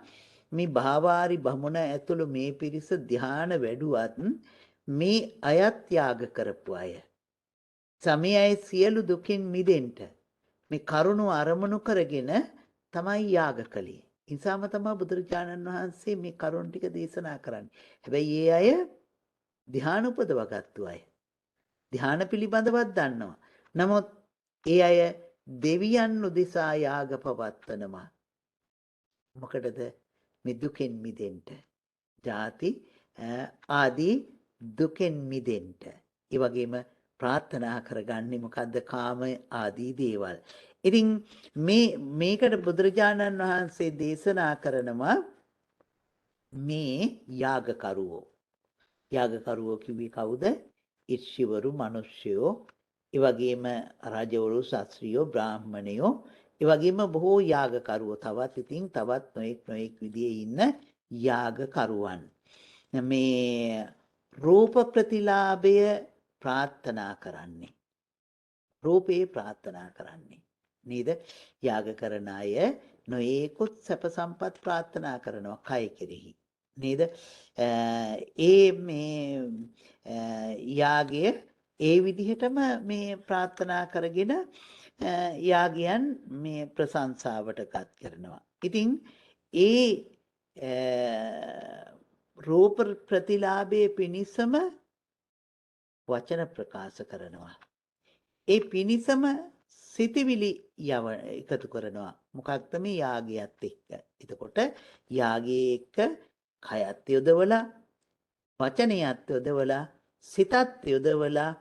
මේ භාවාරි බමුණ ඇතුළු මේ පිරිස ධ්‍යාන වැඩුවත් මේ අයත් යාග කරපු අය. සමයයි සියලු දුකින් මිදෙන්න මේ කරුණ අරමුණු කරගෙන තමයි යාග කළේ. ඉන්සාම තමයි බුදුරජාණන් වහන්සේ මේ කරුණ ටික දේශනා කරන්නේ. හැබැයි ඒ අය ධ්‍යාන උපදවගත්තු අය. ධ්‍යාන පිළිබඳවත් දන්නවා. නමුත් ඒ අය දෙවියන් උදෙසා යාග පවත්වනවා. මොකටද? මේ දුකෙන් මිදෙන්න. ජාති ආදී දුකෙන් මිදෙන්න. ඒ වගේම ප්‍රාර්ථනා කරගන්නේ මොකද්ද? කාම ආදී දේවල්. ඉතින් මේකට බුදුරජාණන් වහන්සේ දේශනා කරනවා මේ යාගකරුවෝ. යාගකරුවෝ කිව්වේ කවුද? ඉර්ෂිවරු, මිනිස්යෝ, ඒ වගේම රජවරු, ශාස්ත්‍රියෝ, බ්‍රාහ්මණයෝ, ඒ වගේම බොහෝ යාගකරුවෝ තවත් නොඑක් විදිහේ ඉන්න යාගකරුවන්. මේ රූප ප්‍රතිලාභය ප්‍රාර්ථනා කරන්නේ. රූපේ ප්‍රාර්ථනා කරන්නේ. නේද? යාග කරන අය නොයෙකුත් සැප සම්පත් ප්‍රාර්ථනා කරනවා කය කෙරෙහි. නේද? ඒ මේ යාගය ඒ විදිහටම මේ ප්‍රාර්ථනා කරගෙන යාගයන් මේ ප්‍රශංසාවට පත් කරනවා. ඉතින් ඒ රූප ප්‍රතිලාභයේ පිණිසම වචන ප්‍රකාශ කරනවා. ඒ පිණිසම සිතිවිලි එකතු කරනවා. මොකක්ද මේ යාගයත් එක්ක. එතකොට යාගයේ එක්ක කයත් යොදවලා වචනයත් යොදවලා සිතත් යොදවලා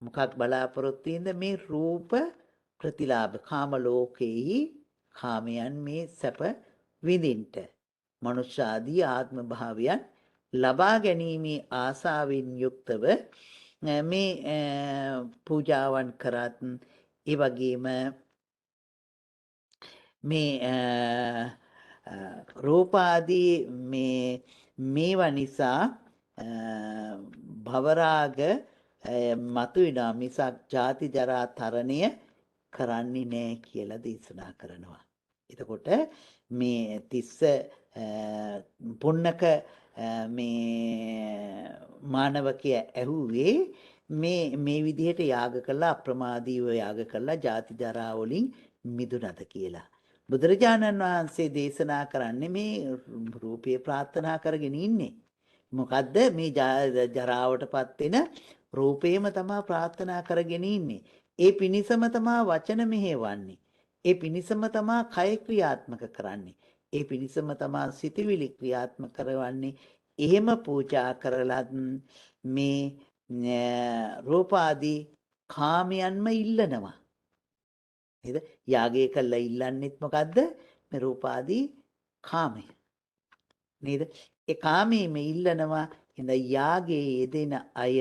මොකක් බලාපොරොත්තු වෙනද මේ රූප ප්‍රතිලාභ කාම ලෝකේහි කාමයන් මේ සැප විඳින්න. මනුෂ්‍ය ආදී ආත්ම භාවයන් ලබා ගැනීමේ ආසාවෙන් යුක්තව මේ පූජාවන් කරත් ඒ වගේම මේ රූපාදී මේවා නිසා භවරාග මතුවෙනා මිසක් ජාති ජරා තරණය කරන්නේ නැහැ කියලා දේශනා කරනවා. එතකොට මේ තිස්ස පුන්නක මේ මානවකය ඇහුවේ මේ විදිහට යාග කළා අප්‍රමාදීව යාග කළා ජාති ජරා වලින් මිදුණද කියලා. බුදුරජාණන් වහන්සේ දේශනා කරන්නේ මේ රූපේ ප්‍රාර්ථනා කරගෙන ඉන්නේ. මොකද්ද මේ ජරාවටපත් වෙන රූපේම තමයි ප්‍රාර්ථනා කරගෙන ඉන්නේ. ඒ පිනිසම තමයි වචන මෙහෙවන්නේ. ඒ පිනිසම තමයි කය ක්‍රියාත්මක කරන්නේ. ඒ පිනිසම තමයි සිතවිලි ක්‍රියාත්මක කරවන්නේ. එහෙම පූජා කරලත් මේ රූප ආදී කාමයන්ම ඉල්ලනවා. නේද? යාගය කළා ඉල්ලන්නෙත් මොකද්ද? මේ රූප ආදී කාමය. නේද? ඒ කාමයේම ඉල්ලනවා. ඉතින් යාගයේ යෙදෙන අය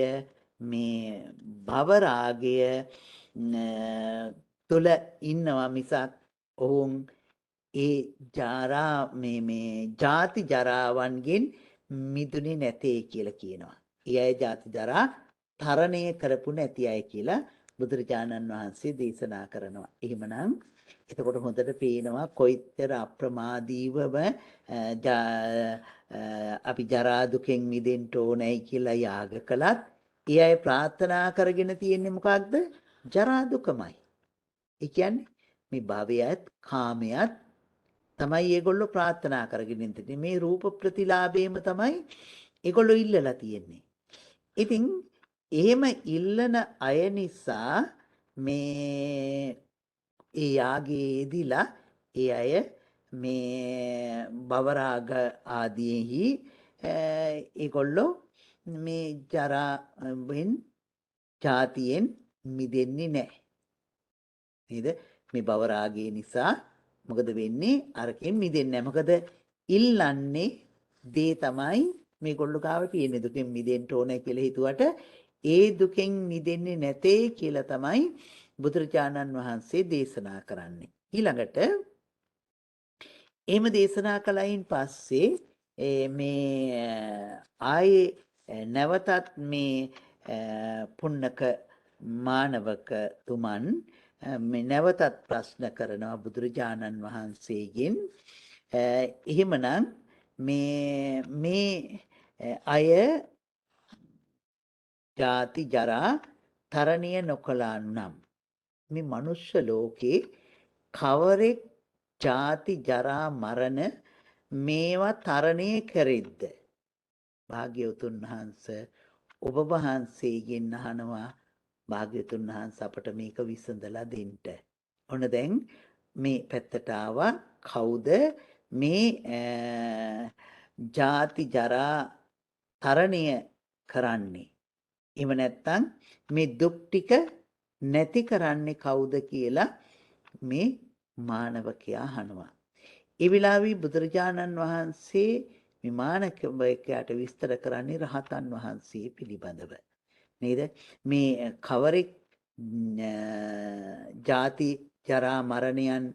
මේ භව රාගය තුල ඉන්නවා මිසක් ඔවුන් ඒ ජරා මේ ජාති ජරාවන්ගෙන් මිදුනේ නැtei කියලා කියනවා. ඒ අය ජාති ජරා තරණය කරපු නැති අය කියලා බුදුරජාණන් වහන්සේ දේශනා කරනවා. එහෙමනම් එතකොට හොඳට පේනවා කොයිතර අප්‍රමාදීවම අපි ජරා දුකෙන් මිදෙන්න ඕනයි කියලා යාග කළත් ඒ අය ප්‍රාර්ථනා කරගෙන තියෙන්නේ මොකක්ද? ජරා දුකමයි. ඒ කියන්නේ මේ භවයත් කාමයත් තමයි ඒගොල්ලෝ ප්‍රාර්ථනා කරගෙන ඉන්නේ. මේ රූප ප්‍රතිලාභේම තමයි ඒගොල්ලෝ ඉල්ලලා තියෙන්නේ. ඉතින් එහෙම ඉල්ලන අය නිසා මේ ඒ යාගයේදීලා ඒ අය මේ භවරාග ආදීෙහි ඒගොල්ලෝ මේ ජරාවෙන් ජාතියෙන් මිදෙන්නේ නැහැ. නේද? මේ භවරාගය නිසා මොකද වෙන්නේ? අරකින් මිදෙන්නේ නැහැ. මොකද ඉල්ලන්නේ දේ තමයි මේගොල්ලෝ ගාව තියෙන දුකෙන් මිදෙන්න ඕනේ කියලා හිතුවට ඒ දුකෙන් මිදෙන්නේ නැtei කියලා තමයි බුදුරජාණන් වහන්සේ දේශනා කරන්නේ. ඊළඟට එහෙම දේශනා කළයින් පස්සේ මේ ආයේ නැවතත් මේ පුන්නක මානවක තුමන් මේ නැවතත් ප්‍රශ්න කරනවා බුදුරජාණන් වහන්සේගෙන්. එහෙමනම් මේ අය ජාති ජරා තරණය නොකළා නම් මේ මනුෂ්‍ය ලෝකේ කවරෙක් ජාති ජරා මරණ මේවා තරණය කරෙද්ද? භාග්‍යවතුන් වහන්සේ ඔබ වහන්සේගෙන් අහනවා භාග්‍යවතුන් වහන්සේ අපට මේක විසඳලා දෙන්න. ඔන්න දැන් මේ පැත්තට ආවා කවුද මේ ජාති ජරා තරණය කරන්නේ. එහෙම නැත්නම් මේ දුක් ටික නැති කරන්නේ කවුද කියලා මේ මානවකයා අහනවා. ඒ වෙලාවේ බුදුරජාණන් වහන්සේ මේ මානවකයාට විස්තර කරන්නේ රහතන් වහන්සේ පිළිබඳව. නේද? මේ කවරෙක් ජාති ජරා මරණයන්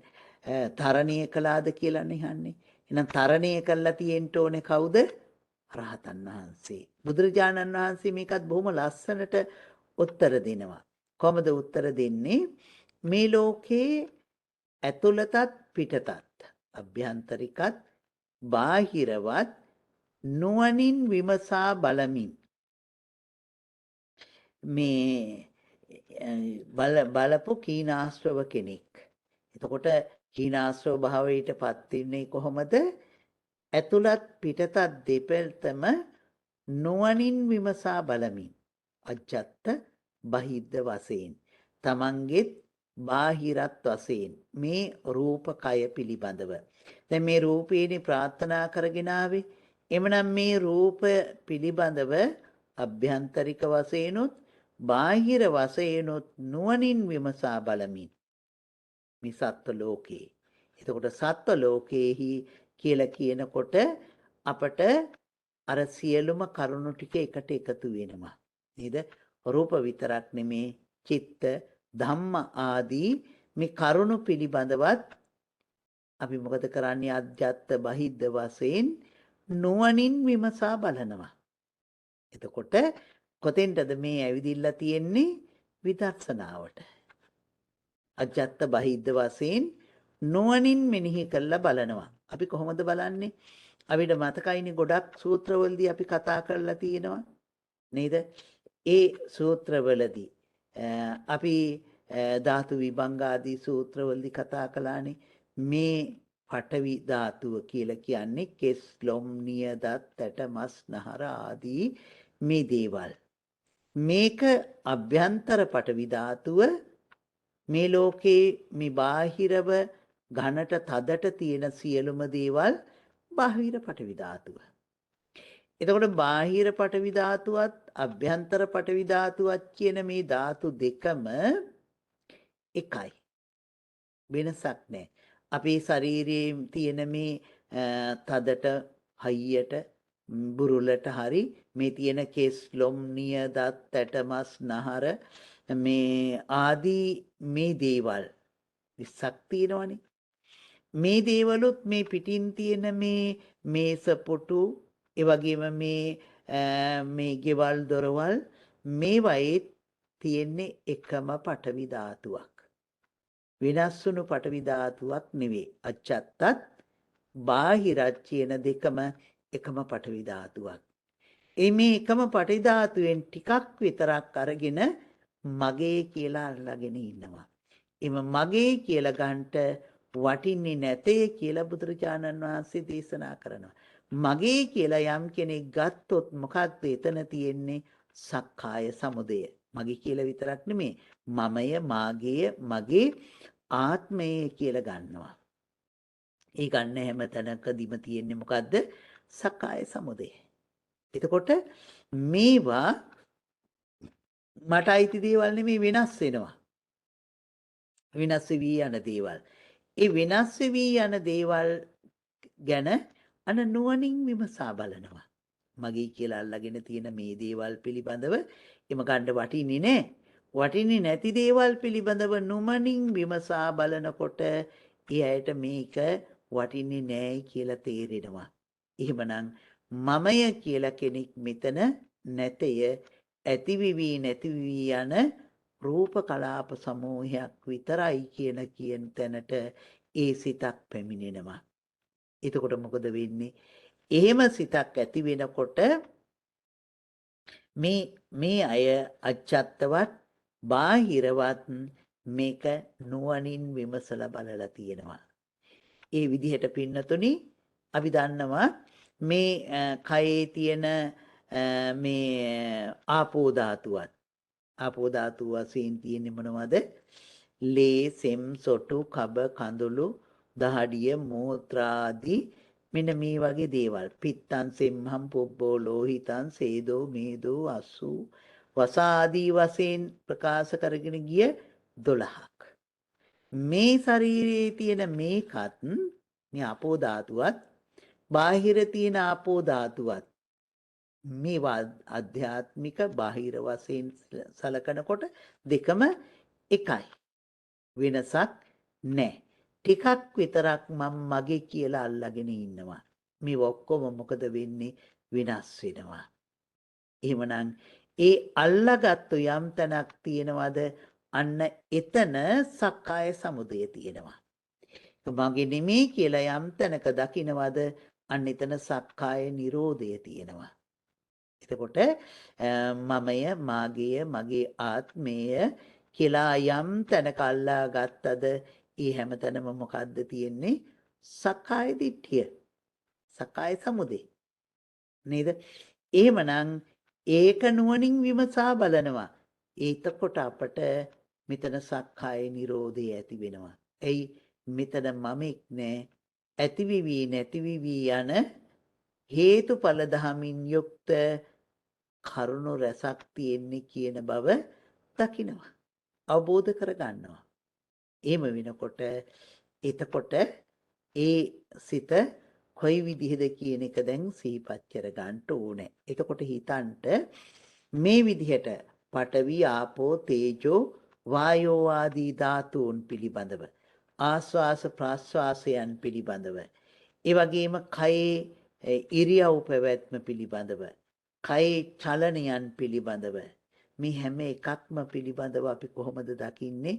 තරණය කළාද කියලානේ අහන්නේ. එහෙනම් තරණය කළා තියෙන්න ඕනේ කවුද? රහතන් වහන්සේ. බුදුරජාණන් වහන්සේ මේකත් බොහොම ලස්සනට උත්තර දෙනවා. කොහොමද උත්තර දෙන්නේ? මේ ලෝකේ ඇතුළතත් පිටතත් අභ්‍යන්තරිකත් බාහිරවත් නුවණින් විමසා බලමින් මේ බලපු කීනාශ්‍රව කෙනෙක්. එතකොට කීනාශ්‍රව භාවයට පත් වෙන්නේ කොහොමද? ඇතුළත් පිටතත් දෙපැත්තම නුවණින් විමසා බලමින් අජත්ත බහිද්ද වශයෙන් තමන්ගෙත් බාහිරත් වශයෙන් මේ රූපකය පිළිබඳව. දැන් මේ රූපේනේ ප්‍රාර්ථනා කරගෙන ආවේ. එමනම් මේ රූප පිළිබඳව අභ්‍යන්තරික වශයෙන්ුත් බාහිර වශයෙන්ුත් නුවණින් විමසා බලමින් මේ සත්ව ලෝකේ. එතකොට සත්ව ලෝකේහි කියලා කියනකොට අපට අර සියලුම කරුණු ටික එකට එකතු වෙනවා. නේද? රූප විතරක් නෙමේ චිත්ත ධම්ම ආදී මේ කරුණු පිළිබඳවත් අපි මොකද කරන්නේ? අජ්ජත් බහිද්ද වශයෙන් නුවණින් විමසා බලනවා. එතකොට කොතෙන්ටද මේ ඇවිදින්න තියෙන්නේ? විදර්ශනාවට. අජ්ජත් බහිද්ද වශයෙන් නුවණින් මෙනෙහි කරලා බලනවා. අපි කොහොමද බලන්නේ? අපිට මතකයිනේ ගොඩක් සූත්‍රවලදී අපි කතා කරලා තියෙනවා. නේද? ඒ සූත්‍රවලදී අපි ධාතු විභංග ආදී සූත්‍රවලදී කතා කළානේ මේ පඨවි ධාතුව කියලා කියන්නේ කෙස් ලොම් නියදත් ඇට මස් නහර ආදී මේ දේවල්. මේක අභ්‍යන්තර පඨවි ධාතුව. මේ ලෝකේ මේ බාහිරව ඝනට තදට තියෙන සියලුම දේවල් බාහිර පඨවි ධාතුව. එතකොට බාහිර පඨවි ධාතුවත් අභ්‍යන්තර පඨවි ධාතුවත් කියන මේ ධාතු දෙකම එකයි. වෙනසක් නැහැ. අපේ ශරීරයේ තියෙන මේ තදට හයියට බුරුලට හරි මේ තියෙන කෙස් ලොම් නියදත් ඇට මස් නහර මේ ආදී මේ දේවල් 20ක් තියෙනවනේ. මේ දේවලුත් මේ පිටින් තියෙන මේ මේස පුටු ඒ වගේම මේ ගෙවල් දොරවල් මේවයේ තියෙන්නේ එකම පඨවි ධාතුවක්. වෙනස් වුණු පඨවි ධාතුවක් නෙවෙයි. අජත්තත් බාහිරත් කියන දෙකම එකම පඨවි ධාතුවක්. මේ එකම පඨවි ධාතුවෙන් ටිකක් විතරක් අරගෙන මගේ කියලා අල්ලගෙන ඉන්නවා. එම මගේ කියලා ගන්නට වටින්නේ නැතේ කියලා බුදුරජාණන් වහන්සේ දේශනා කරනවා. මගේ කියලා යම් කෙනෙක් ගත්තොත් මොකක්ද එතන තියෙන්නේ? සක්කාය සමුදය. මගේ කියලා විතරක් නෙමෙයි මමය මාගේය මගේ ආත්මය කියලා ගන්නවා. ඒ ගන්න හැම තැනකදීම තියෙන්නේ මොකද්ද? සක්කාය සමුදය. එතකොට මේවා මට අයිති දේවල් නෙමෙයි, වෙනස් වෙනවා. වෙනස් වෙවි යන දේවල්. ඒ වෙනස් වෙවි යන දේවල් ගැන නුවණින් විමසා බලනවා. මගේ කියලා අල්ලගෙන තියෙන මේ දේවල් පිළිබඳව එම ගන්න වටින්නේ නැහැ. වටින්නේ නැති දේවල් පිළිබඳව නුවණින් විමසා බලනකොට ඒ ඇයට මේක වටින්නේ නැහැ කියලා තේරෙනවා. එහෙමනම් මමය කියලා කෙනෙක් මෙතන නැතය. ඇතිවිවි නැතිවිවි යන රූප කලාප සමූහයක් විතරයි කියන තැනට ඒ සිතක් පැමිණෙනවා. එතකොට මොකද වෙන්නේ? එහෙම සිතක් ඇති වෙනකොට මේ අය අජත්තවත් බාහිරවත් මේක නුවණින් විමසලා බලලා තියෙනවා. ඒ විදිහට පින්නතුනි අපි දන්නවා මේ කයේ තියෙන මේ ආපෝ ධාතුවත් ආපෝ ධාතුව වශයෙන් තියෙන්නේ මොනවද? ලේ සෙම් සොටු කබ කඳුළු දහඩිය මූත්‍රාදී මෙන්න මේ වගේ දේවල් පිත්තන් සෙම්හම් පොබ්බෝ ලෝහිතන් සේදෝ මේදෝ අස්සු වසාදී වශයෙන් ප්‍රකාශ කරගෙන ගිය 12ක්. මේ ශරීරයේ තියෙන මේකත් මේ ආපෝ ධාතුවත් බාහිර තියෙන ආපෝ ධාතුවත් මේවා අධ්‍යාත්මික බාහිර වශයෙන් සලකනකොට දෙකම එකයි. වෙනසක් නැහැ. ටිකක් විතරක් මම මගේ කියලා අල්ලගෙන ඉන්නවා. මේ ඔක්කොම මොකද වෙන්නේ? විනාශ වෙනවා. එහෙමනම් ඒ අල්ලාගත්තු යම් තැනක් තියෙනවද? අන්න එතන සක්කාය සමුදය තියෙනවා. මගේ නෙමෙයි කියලා යම් තැනක දකින්නවද? අන්න එතන සක්කාය නිරෝධය තියෙනවා. එතකොට මමය මාගේය මගේ ආත්මය කියලා යම් තැනක අල්ලා ගත්තද ඒ හැමතැනම මොකද්ද තියෙන්නේ? සක්කාය දිට්ඨිය. සක්කාය සමුදය. නේද? එහෙමනම් ඒක නුවණින් විමසා බලනවා. එතකොට අපට මෙතන සක්කාය නිරෝධය ඇති වෙනවා. එයි මෙතන මමෙක් නෑ. ඇතිවිවි නැතිවිවි යන හේතුඵල ධමින් යුක්ත කරුණු රැසක් තියෙන්නේ කියන බව දකිනවා. අවබෝධ කරගන්නවා. එහෙම වෙනකොට එතකොට ඒ සිත කොයි විදිහද කියන එක දැන් සිහිපත් කර ගන්න ඕනේ. එතකොට හිතන්ට මේ විදිහට පඨවි ආපෝ තේජෝ වායෝ ආදී ධාතුන් පිළිබඳව ආස්වාස ප්‍රාස්වාසයන් පිළිබඳව ඒ වගේම කයේ ඉරියව් පැවැත්ම පිළිබඳව කයේ චලනයන් පිළිබඳව මේ හැම එකක්ම පිළිබඳව අපි කොහොමද දකින්නේ?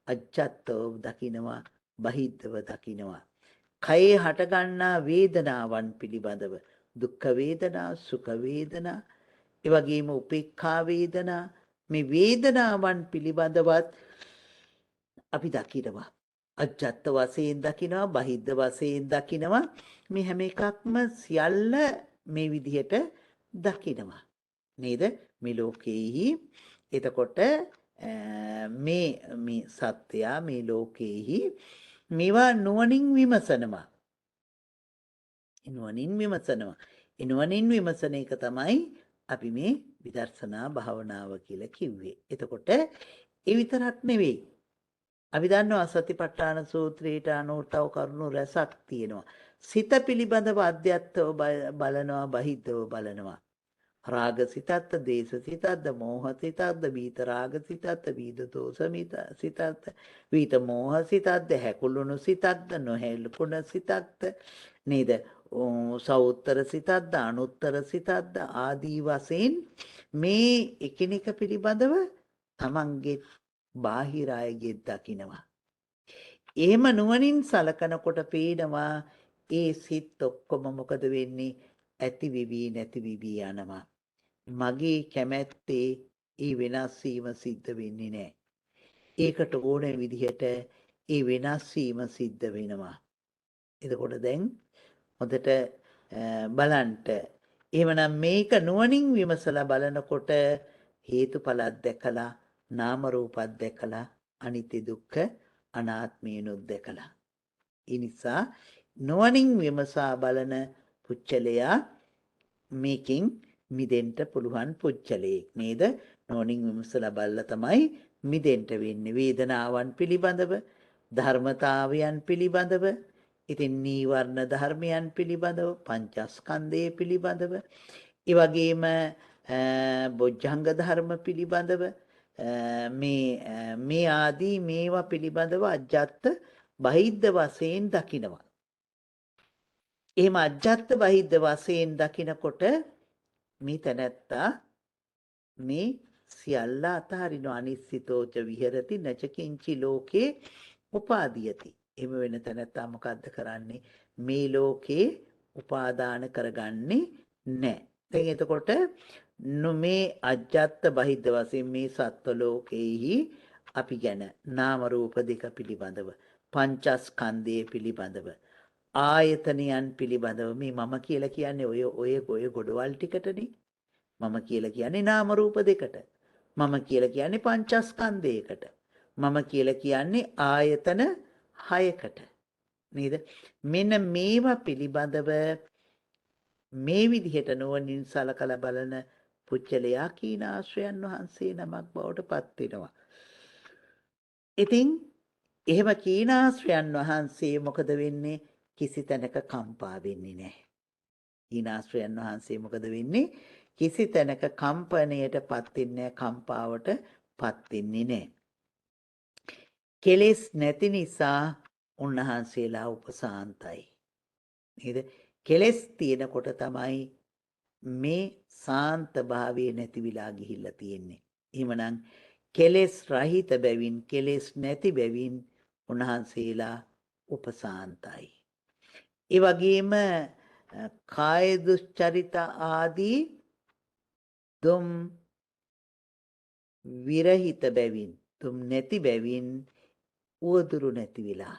අජත්තව දකිනවා බහිද්ධව දකිනවා. කයේ හටගන්නා වේදනාවන් පිළිබඳව දුක්ඛ වේදනා සුඛ වේදනා ඒ වගේම උපේක්ඛා වේදනා මේ වේදනාවන් පිළිබඳවත් අපි දකිනවා. අජත්ත වශයෙන් දකිනවා බහිද්ධ වශයෙන් දකිනවා මේ හැම එකක්ම සියල්ල මේ විදිහට දකිනවා. නේද? මේ ලෝකයේහි එතකොට මේ සත්‍යය මේ ලෝකයේහි මේවා නුවණින් විමසනවා. නුවණින් විමසනවා. නුවණින් විමසන එක තමයි අපි මේ විදර්ශනා භාවනාව කියලා කිව්වේ. එතකොට ඒ විතරක් නෙවෙයි. අපි දන්නවා සතිපට්ඨාන සූත්‍රයට අනුව තව කරුණු රැසක් තියෙනවා. සිත පිළිබඳව අධ්‍යත්තව බලනවා බහිද්ධව බලනවා. රාග සිතත්ත දේශ සිතත්ද මෝහ සිතත්ද වීත රාග සිතත්ද වීත දෝෂ සිතත්ද වීත මෝහ සිතත්ද හැකුළුණු සිතක්ද නොහැලුණු සිතක්ද නේද? සවුත්තර සිතක්ද අනුත්තර සිතක්ද ආදී වශයෙන් මේ එකිනෙක පිළිබඳව තමන්ගේ බාහිර අයගේ දකිනවා. එහෙම නුවණින් සලකනකොට පේනවා ඒ සිත් ඔක්කොම මොකද වෙන්නේ? ඇති විවි නැති විවි යනවා. මගේ කැමැත්තේ ඒ වෙනස් වීම සිද්ධ වෙන්නේ නැහැ. ඒකට ඕන විදිහට ඒ වෙනස් වීම සිද්ධ වෙනවා. එතකොට දැන් හොඳට බලන්ට එහෙමනම් මේක නුවණින් විමසලා බලනකොට හේතුඵලත් දැකලා නාම රූපත් දැකලා අනිත්‍ය දුක්ඛ අනාත්මයනොත් දැකලා. ඒ නිසා නුවණින් විමසා බලන පුච්චලයා මේකෙන් මිදෙන්න පුළුවන් පුච්චලයෙක් නේද? නුවණින් විමසලා බලලා තමයි මිදෙන්න වෙන්නේ. වේදනාවන් පිළිබඳව ධර්මතාවයන් පිළිබඳව ඉතින් නීවරණ ධර්මයන් පිළිබඳව පංචස්කන්ධය පිළිබඳව ඒ වගේම බොජ්ජංග ධර්ම පිළිබඳව මේ ආදී මේවා පිළිබඳව අජත්ත බහිද්ධ වශයෙන් දකිනවා. එහෙම අජත්ත බහිද්ධ වශයෙන් දකිනකොට මේ තැනැත්තා මේ සියල්ල අතහරින අනිස්සිතෝච විහෙරති නචකින්චි ලෝකේ උපාදීයති. එහෙම වෙන තැනැත්තා මොකද්ද කරන්නේ? මේ ලෝකේ උපාදාන කරගන්නේ නැහැ. දැන් එතකොට මේ අජත්ත බහිද්ධ වශයෙන් මේ සත්ව ලෝකේහි අපි ගැන නාම රූප දෙක පිළිබඳව පංචස්කන්ධය පිළිබඳව ආයතනයන් පිළිබඳව මේ මම කියලා කියන්නේ ඔය ගොඩවල් ටිකටනේ. මම කියලා කියන්නේ නාම රූප දෙකට. මම කියලා කියන්නේ පංචස්කන්ධයකට. මම කියලා කියන්නේ ආයතන 6කට. නේද? මෙන්න මේවා පිළිබඳව මේ විදිහට නුවණින් සලකලා බලන පුච්චලයා කීනාශ්‍රයන් වහන්සේ නමක් බවට පත් වෙනවා. ඉතින් එහෙම කීනාශ්‍රයන් වහන්සේ මොකද වෙන්නේ? කිසි තැනක කම්පා වෙන්නේ නැහැ. කීනාශ්‍රයන් වහන්සේ මොකද වෙන්නේ? කිසි තැනක කම්පණයට පත් වෙන්නේ නැහැ, කම්පාවට පත් වෙන්නේ නැහැ. කෙලෙස් නැති නිසා උන්වහන්සේලා උපසාන්තයි. නේද? කෙලෙස් තියෙනකොට තමයි මේ සාන්ත භාවය නැති විලා ගිහිල්ලා තියෙන්නේ. එහෙමනම් කෙලෙස් රහිත බැවින් කෙලෙස් නැති බැවින් උන්වහන්සේලා උපසාන්තයි. ඒ වගේම කාය දුස්චරිත ආදී දුම් විරහිත බැවින් දුම් නැති බැවින් උවදුරු නැති විලා.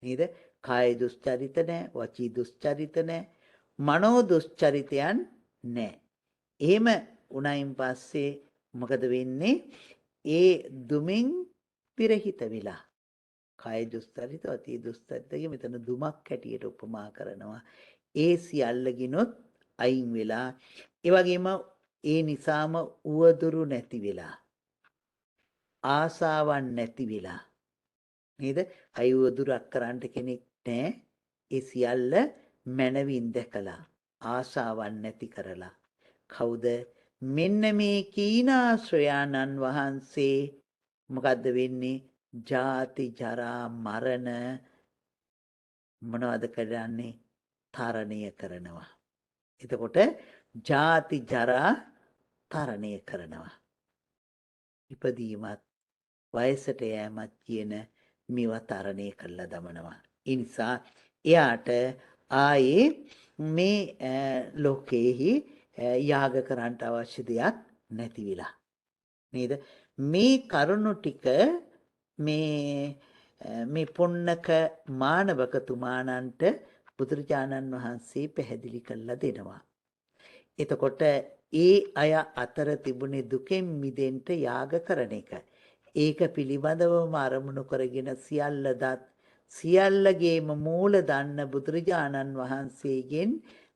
නේද? කාය දුස්චරිත නැහැ, වචී දුස්චරිත නැහැ, මනෝ දුස්චරිතයන් නැහැ. එහෙම උණයින් පස්සේ මොකද වෙන්නේ? ඒ දුමින් විරහිත වෙලා. කාය දුස්චරිත, වචී දුස්චරිත මෙතන දුමක් හැටියට උපමා කරනවා. ඒ සියල්ලගිනොත් අයින් වෙලා, ඒ වගේම ඒ නිසාම උවදුරු නැති වෙලා, ආසාවන් නැති වෙලා. නේද? අයි උවදුරක් කරන්න කෙනෙක් නැහැ. ඒ සියල්ල මනවින් දැකලා ආසාවන් නැති කරලා. කවුද? මෙන්න මේ කීනාශ්‍රයාණන් වහන්සේ මොකද්ද වෙන්නේ? ජාති ජරා මරණ මොනවද කරන්නේ? තරණය කරනවා. එතකොට ජාති ජරා තරණය කරනවා. ඉපදීමත් වයසට යෑමත් කියන මේවා තරණය කරලා දමනවා. ඒ නිසා එයාට ආයේ මේ ලෝකයේහි යාග කරන්න අවශ්‍ය දෙයක් නැති වෙලා. නේද? මේ කරුණු ටික මේ පොන්නක මානවකතුමාණන්ට බුදුරජාණන් වහන්සේ පැහැදිලි කරලා දෙනවා. එතකොට ඒ අය අතර තිබුණේ දුකෙන් මිදෙන්න යාග කරන එක. ඒක පිළිබඳවම අරමුණු කරගෙන සියල්ල දත් සියල්ලගේම මූල දන්න බුදුරජාණන් වහන්සේගෙන්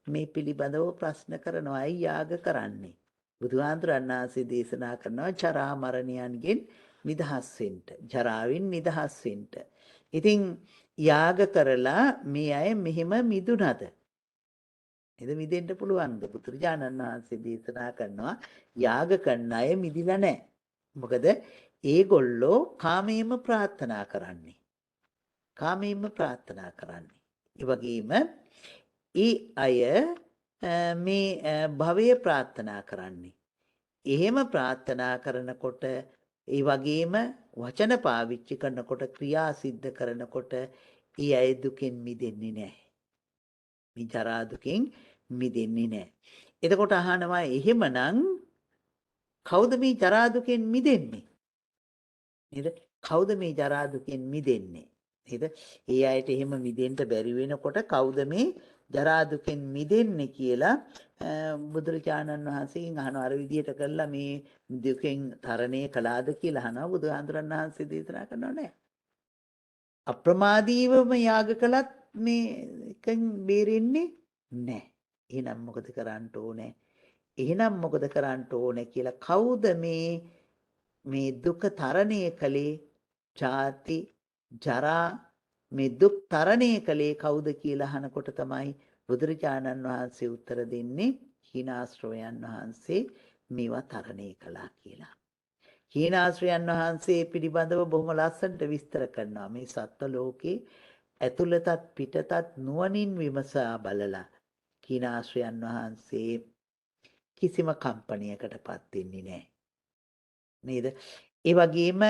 මේ පිළිබඳව ප්‍රශ්න කරනවා. අයි යාග කරන්නේ? බුදුහාඳුරන් වහන්සේ දේශනා කරනවා ජරා මරණයන්ගෙන් නිදහස් වෙන්න, ජරාවෙන් නිදහස් වෙන්න. ඉතින් යාග කරලා මේ අය මෙහෙම මිදුණද? එද මිදෙන්න පුළුවන්ද? බුදුරජාණන් වහන්සේ දේශනා කරනවා යාග කරන අය මිදිලා නැහැ. මොකද ඒගොල්ලෝ කාමයෙන්ම ප්‍රාර්ථනා කරන්නේ. කාමයෙන්ම ප්‍රාර්ථනා කරන්නේ. ඒ වගේම ඒ අය මේ භවය ප්‍රාර්ථනා කරන්නේ. එහෙම ප්‍රාර්ථනා කරනකොට ඒ වගේම වචන පාවිච්චි කරනකොට ක්‍රියා සිද්ධ කරනකොට ඒ අය දුකෙන් මිදෙන්නේ නැහැ. මේ ජරා දුකෙන් මිදෙන්නේ නැහැ. එතකොට අහනවා එහෙමනම් කවුද මේ ජරා දුකෙන් මිදෙන්නේ? නේද? කවුද මේ ජරා දුකෙන් මිදෙන්නේ? නේද? ඒ අයට එහෙම මිදෙන්න බැරි වෙනකොට කවුද මේ ජරා දුකෙන් මිදෙන්නේ කියලා බුදුරජාණන් වහන්සේගෙන් අහනවා. අර විදිහට කළා මේ දුකෙන් තරණය කළාද කියලා අහනවා. බුදුහාඳුරන් වහන්සේ දේශනා කරනවා නෑ. අප්‍රමාදීවම යාග කළත් මේකෙන් බේරෙන්නේ නැහැ. එහෙනම් මොකද කරන්න ඕනේ? එහෙනම් මොකද කරන්න ඕනේ කියලා කවුද මේ දුක තරණය කළේ? ජාති ජරා මේ දුක් තරණය කළේ කවුද කියලා අහනකොට තමයි බුදුරජාණන් වහන්සේ උත්තර දෙන්නේ හීනාශ්‍රවයන් වහන්සේ මේවා තරණය කළා කියලා. හීනාශ්‍රයන් වහන්සේ පිළිබඳව බොහොම ලස්සනට විස්තර කරනවා. මේ සත්ත්ව ලෝකේ ඇතුළතත් පිටතත් නුවණින් විමසා බලලා හීනාශ්‍රයන් වහන්සේ කිසිම කම්පණයකටපත් වෙන්නේ නැහැ. නේද? ඒ වගේම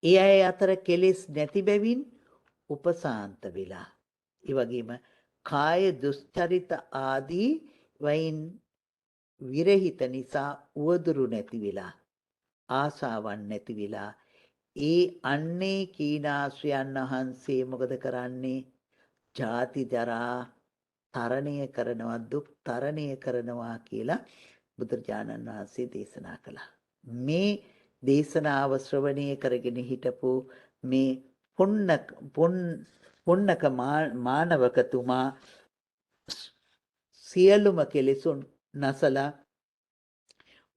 ඒ අය අතර කෙලෙස් නැති බැවින් උපසාන්ත වෙලා. ඒ වගේම කාය දුස්චරිත ආදී වයින් විරහිත නිසා උවදුරු නැති වෙලා, ආසාවන් නැති වෙලා ඒ අන්නේ කීනාශ්‍රයන් වහන්සේ මොකද කරන්නේ? ජාති ජරා තරණය කරනවා, දුක් තරණය කරනවා කියලා බුදුරජාණන් වහන්සේ දේශනා කළා. මේ දේශනාව ශ්‍රවණය කරගෙන හිටපු මේ පුන්නක මානවකතුමා සියලුම කෙලෙසුන් නසලා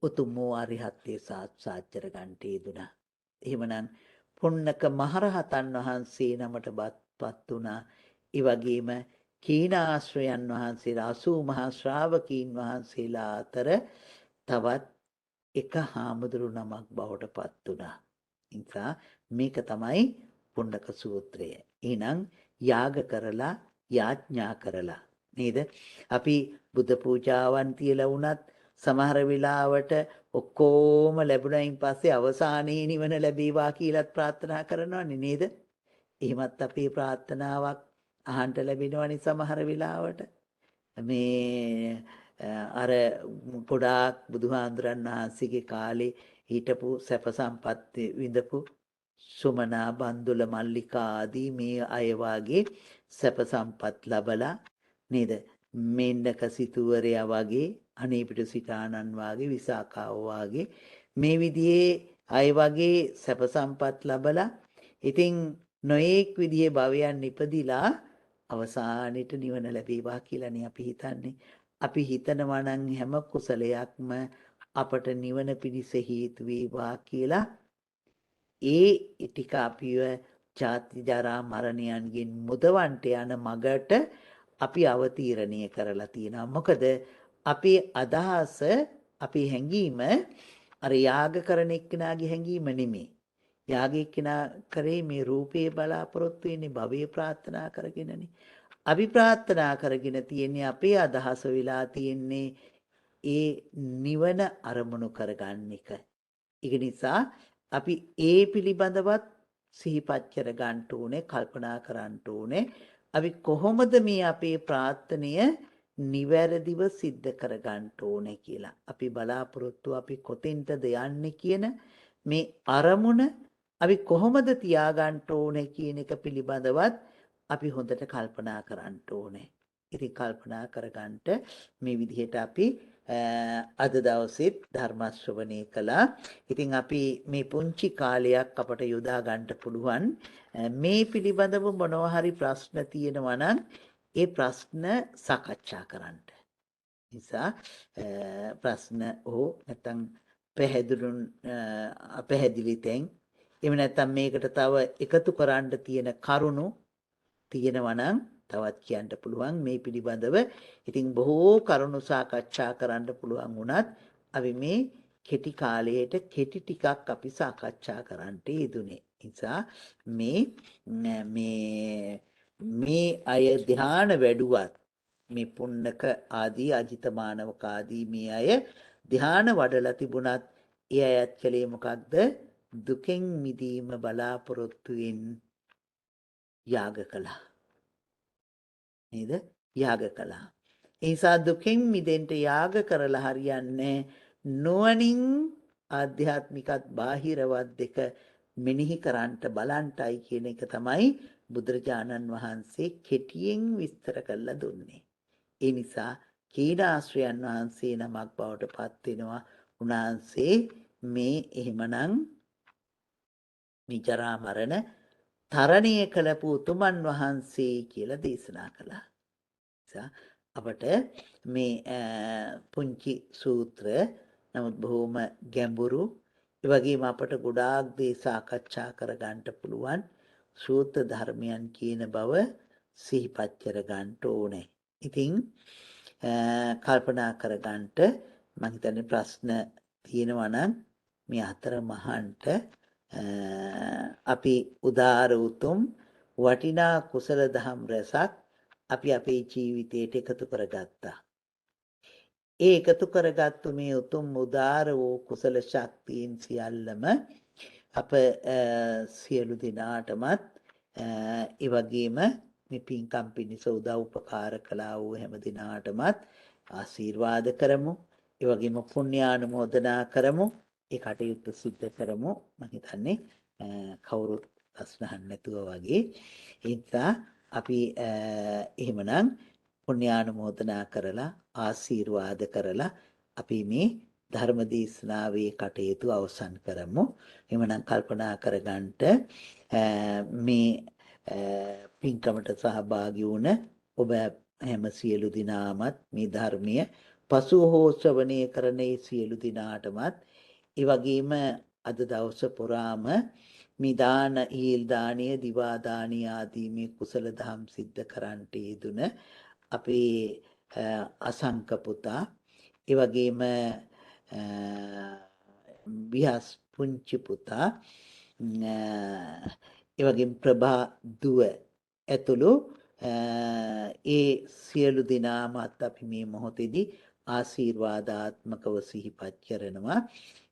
උතුම් වූ අරිහත්ත්වයේ සාක්ෂාත් කරගන්නට යෙදුණා. එහෙමනම් පුන්නක මහරහතන් වහන්සේ නමට පත් වුණා. ඒ වගේම කීනාශ්‍රයන් වහන්සේලා 80 මහා ශ්‍රාවකීන් වහන්සේලා අතර තවත් එක හාමුදුරු නමක් බවට පත් වුණා. නිසා මේක තමයි පුන්නක සූත්‍රය. එහෙනම් යාග කරලා යාඥා කරලා නේද? අපි බුද්ධ පූජාවන් තියලා වුණත් සමහර වෙලාවට ඔක්කොම ලැබුණයින් පස්සේ අවසානයේ නිවන ලැබේවා කියලාත් ප්‍රාර්ථනා කරනවනේ නේද? එහෙමත් අපේ ප්‍රාර්ථනාවක් අහන්න ලැබෙනවනේ සමහර වෙලාවට. මේ අර ගොඩාක් බුදුහාඳුරන් වහන්සේගේ කාලේ හිටපු සැප සම්පත් විඳපු සුමනා බන්දුල මල්ලිකා ආදී මේ අය වාගේ සැප සම්පත් ලබලා නේද? මෙන්නක සිටුවරයා වගේ අනේපිට සිතානන් වාගේ විසාකාව වාගේ මේ විදිහේ අය වගේ සැප සම්පත් ලබලා ඉතින් නොඑක් විදිහේ භවයන් ඉපදිලා අවසානෙට නිවන ලැබේවා කියලානේ අපි හිතන්නේ. අපි හිතනවා නම් හැම කුසලයක්ම අපට නිවන පිණිස හේතු වේවා කියලා ඒ ටික අපිව ජාති ජරා මරණයන්ගෙන් මුදවන්ට යන මගට අපි අවතීර්ණය කරලා තියෙනවා. මොකද අපේ අදහස අපේ හැඟීම අර යාග කරන එක්කෙනාගේ හැඟීම නෙමෙයි. යාග එක්කෙනා කරේ මේ රූපේ බලාපොරොත්තු වෙන්නේ භවයේ ප්‍රාර්ථනා කරගෙනනේ. අපි ප්‍රාර්ථනා කරගෙන තියෙන්නේ අපේ අදහස වෙලා තියෙන්නේ ඒ නිවන අරමුණු කරගන්න එක. ඒක නිසා අපි ඒ පිළිබඳවත් සිහිපත් කර ගන්න ඕනේ, කල්පනා කරන්න ඕනේ. අපි කොහොමද මේ අපේ ප්‍රාර්ථනය නිවැරදිව සිද්ධ කර ගන්න ඕනේ කියලා. අපි බලාපොරොත්තු අපි කොතෙන්ටද යන්නේ කියන මේ අරමුණ අපි කොහොමද තියාගන්න ඕනේ කියන එක පිළිබඳවත් අපි හොඳට කල්පනා කරන්න ඕනේ. ඉතින් කල්පනා කරගන්නට මේ විදිහට අපි අද දවසෙත් ධර්ම ශ්‍රවණය කළා. ඉතින් අපි මේ පුංචි කාලයක් අපට යොදා ගන්න පුළුවන් මේ පිළිබඳව මොනවා හරි ප්‍රශ්න තියෙනවා නම් ඒ ප්‍රශ්න සාකච්ඡා කරන්න. නිසා ප්‍රශ්න හෝ නැත්නම් පැහැදිලි තැන් එහෙම නැත්නම් මේකට තව එකතු කරන්න තියෙන කරුණු තියෙනවා නම් තවත් කියන්න පුළුවන් මේ පිළිබඳව. ඉතින් බොහෝ කරුණු සාකච්ඡා කරන්න පුළුවන් වුණත් අපි මේ කෙටි කාලයට කෙටි ටිකක් අපි සාකච්ඡා කරන්නට යෙදුනේ. නිසා මේ අය ධ්‍යාන වැඩුවත් මේ පුන්නක ආදී අජිත මානවක ආදී මේ අය ධ්‍යාන වඩලා තිබුණත් ඒ අයත් කලේ මොකක්ද? දුකෙන් මිදීම බලාපොරොත්තුෙන් යාග කළා. නේද? යාග කළා. ඒ නිසා දුකෙන් මිදෙන්න යාග කරලා හරියන්නේ නුවණින් ආධ්‍යාත්මිකත් බාහිරවත් දෙක මෙනෙහි කරන්නට බලන්ටයි කියන එක තමයි බුදුරජාණන් වහන්සේ කෙටියෙන් විස්තර කරලා දුන්නේ. ඒ නිසා කීනාශ්‍රයන් වහන්සේ නමක් බවට පත් වෙනවා. උන්වහන්සේ මේ එහෙමනම් නිජරා මරණ තරණය කළපු උතුමන් වහන්සේ කියලා දේශනා කළා. නිසා අපට මේ පුංචි සූත්‍ර නමුත් බොහොම ගැඹුරු ඒ වගේම අපට ගොඩාක් දේ සාකච්ඡා කරගන්න පුළුවන් සූත්‍ර ධර්මයන් කියන බව සිහිපත් කරගන්න ඕනේ. ඉතින් කල්පනා කරගන්න මම හිතන්නේ ප්‍රශ්න තියෙනවා නම් මේ අතර මහන්ට අපි උදාර උතුම් වටිනා කුසල දහම් රැසක් අපි අපේ ජීවිතයට එකතු කරගත්තා. ඒ එකතු කරගත්තු මේ උතුම් උදාර වූ කුසල ශක්තියින් සියල්ලම අප සියලු දෙනාටමත් ඒ වගේම මේ පින්කම් පිණිස උදව් උපකාර කළා වූ හැම දිනාටමත් ආශිර්වාද කරමු. ඒ වගේම පුණ්‍යානුමෝදනා කරමු. ඒ කටයුත්ත සිද්ධ කරමු. මම හිතන්නේ කවුරුත් ප්‍රශ්න අහන්න නැතුව වගේ. ඒ නිසා අපි එහෙමනම් පුණ්‍යානුමෝදනා කරලා ආශිර්වාද කරලා අපි මේ ධර්ම දේශනාවේ කටයුතු අවසන් කරමු. එhmenan කල්පනා කරගන්නට මේ පින්කමට සහභාගී වුණ ඔබ හැම සියලු දිනාමත් මේ ධර්මය පසුව හෝ ශ්‍රවණය කරන ඒ සියලු දිනාටමත් ඒ වගේම අද දවස පුරාම මේ දාන ඊල් දානය දිවා දානීය ආදී මේ කුසල දහම් සිද්ධ කරන්නට යෙදුන අපේ අසංක පුතා ඒ වගේම විහස් පුංචි පුතා ඒ වගේම ප්‍රභා දුව ඇතුළු ඒ සියලු දෙනාමත් අපි මේ මොහොතේදී ආශිර්වාදාත්මකව සිහිපත් කරනවා.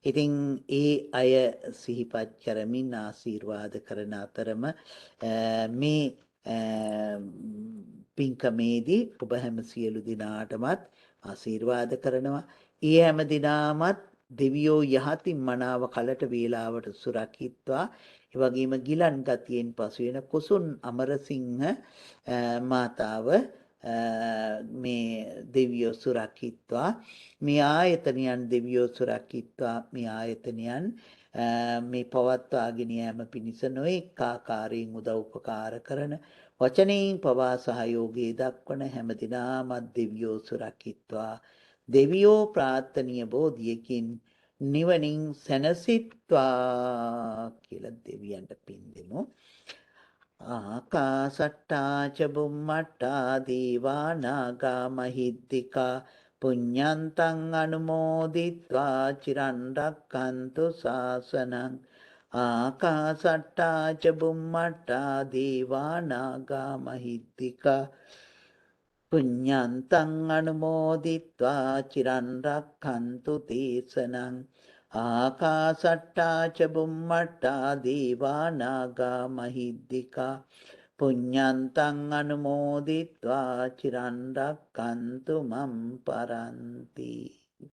ඉතින් ඒ අය සිහිපත් කරමින් ආශිර්වාද කරන අතරම මේ පින්කමේදී ඔබ හැම සියලු දිනාටමත් ආශිර්වාද කරනවා. ඒ හැම දිනාමත් දෙවියෝ යහතින් මනාව කලට වේලාවට සුරකිත්වා. ඒ වගේම ගිලන් ගතියෙන් පසු වෙන කුසුන් අමරසිංහ මාතාව මේ දෙවියෝ සුරකිත්වා. මේ ආයතනයන් දෙවියෝ සුරකිත්වා. මේ ආයතනයන් මේ පවත්වාගෙන යාම පිණිස නොඑක ආකාරයෙන් උදව් උපකාර කරන වචනයෙන් පවා සහයෝගය දක්වන හැම දිනාමත් දෙවියෝ සුරකිත්වා. දෙවියෝ ප්‍රාර්ථනීය බෝධියකින් නිවනින් සැනසෙත්වා කියලා දෙවියන්ට පින් දෙමු. ආකාසට්ටා ච බුම්මට්ටා දීවා නාග මහිද්దికා පුඤ්ඤන්තං අනුමෝදිත්වා චිරන් රැක්කන්තු ශාසනං. ආකාසට්ටා ච බුම්මට්ටා දීවා නාග මහිද්దికා පුඤ්ඤන්තං අනුමෝදිත්වා චිරන් රැක්කන්තු දේශනං. ආකාසට්ටා ච බුම්මට්ටා දීවා නාග මහිද්దికා පුඤ්ඤන්තං අනුමෝදිත්වා චිරන් රැක්කන්තු මම් පරන්ති.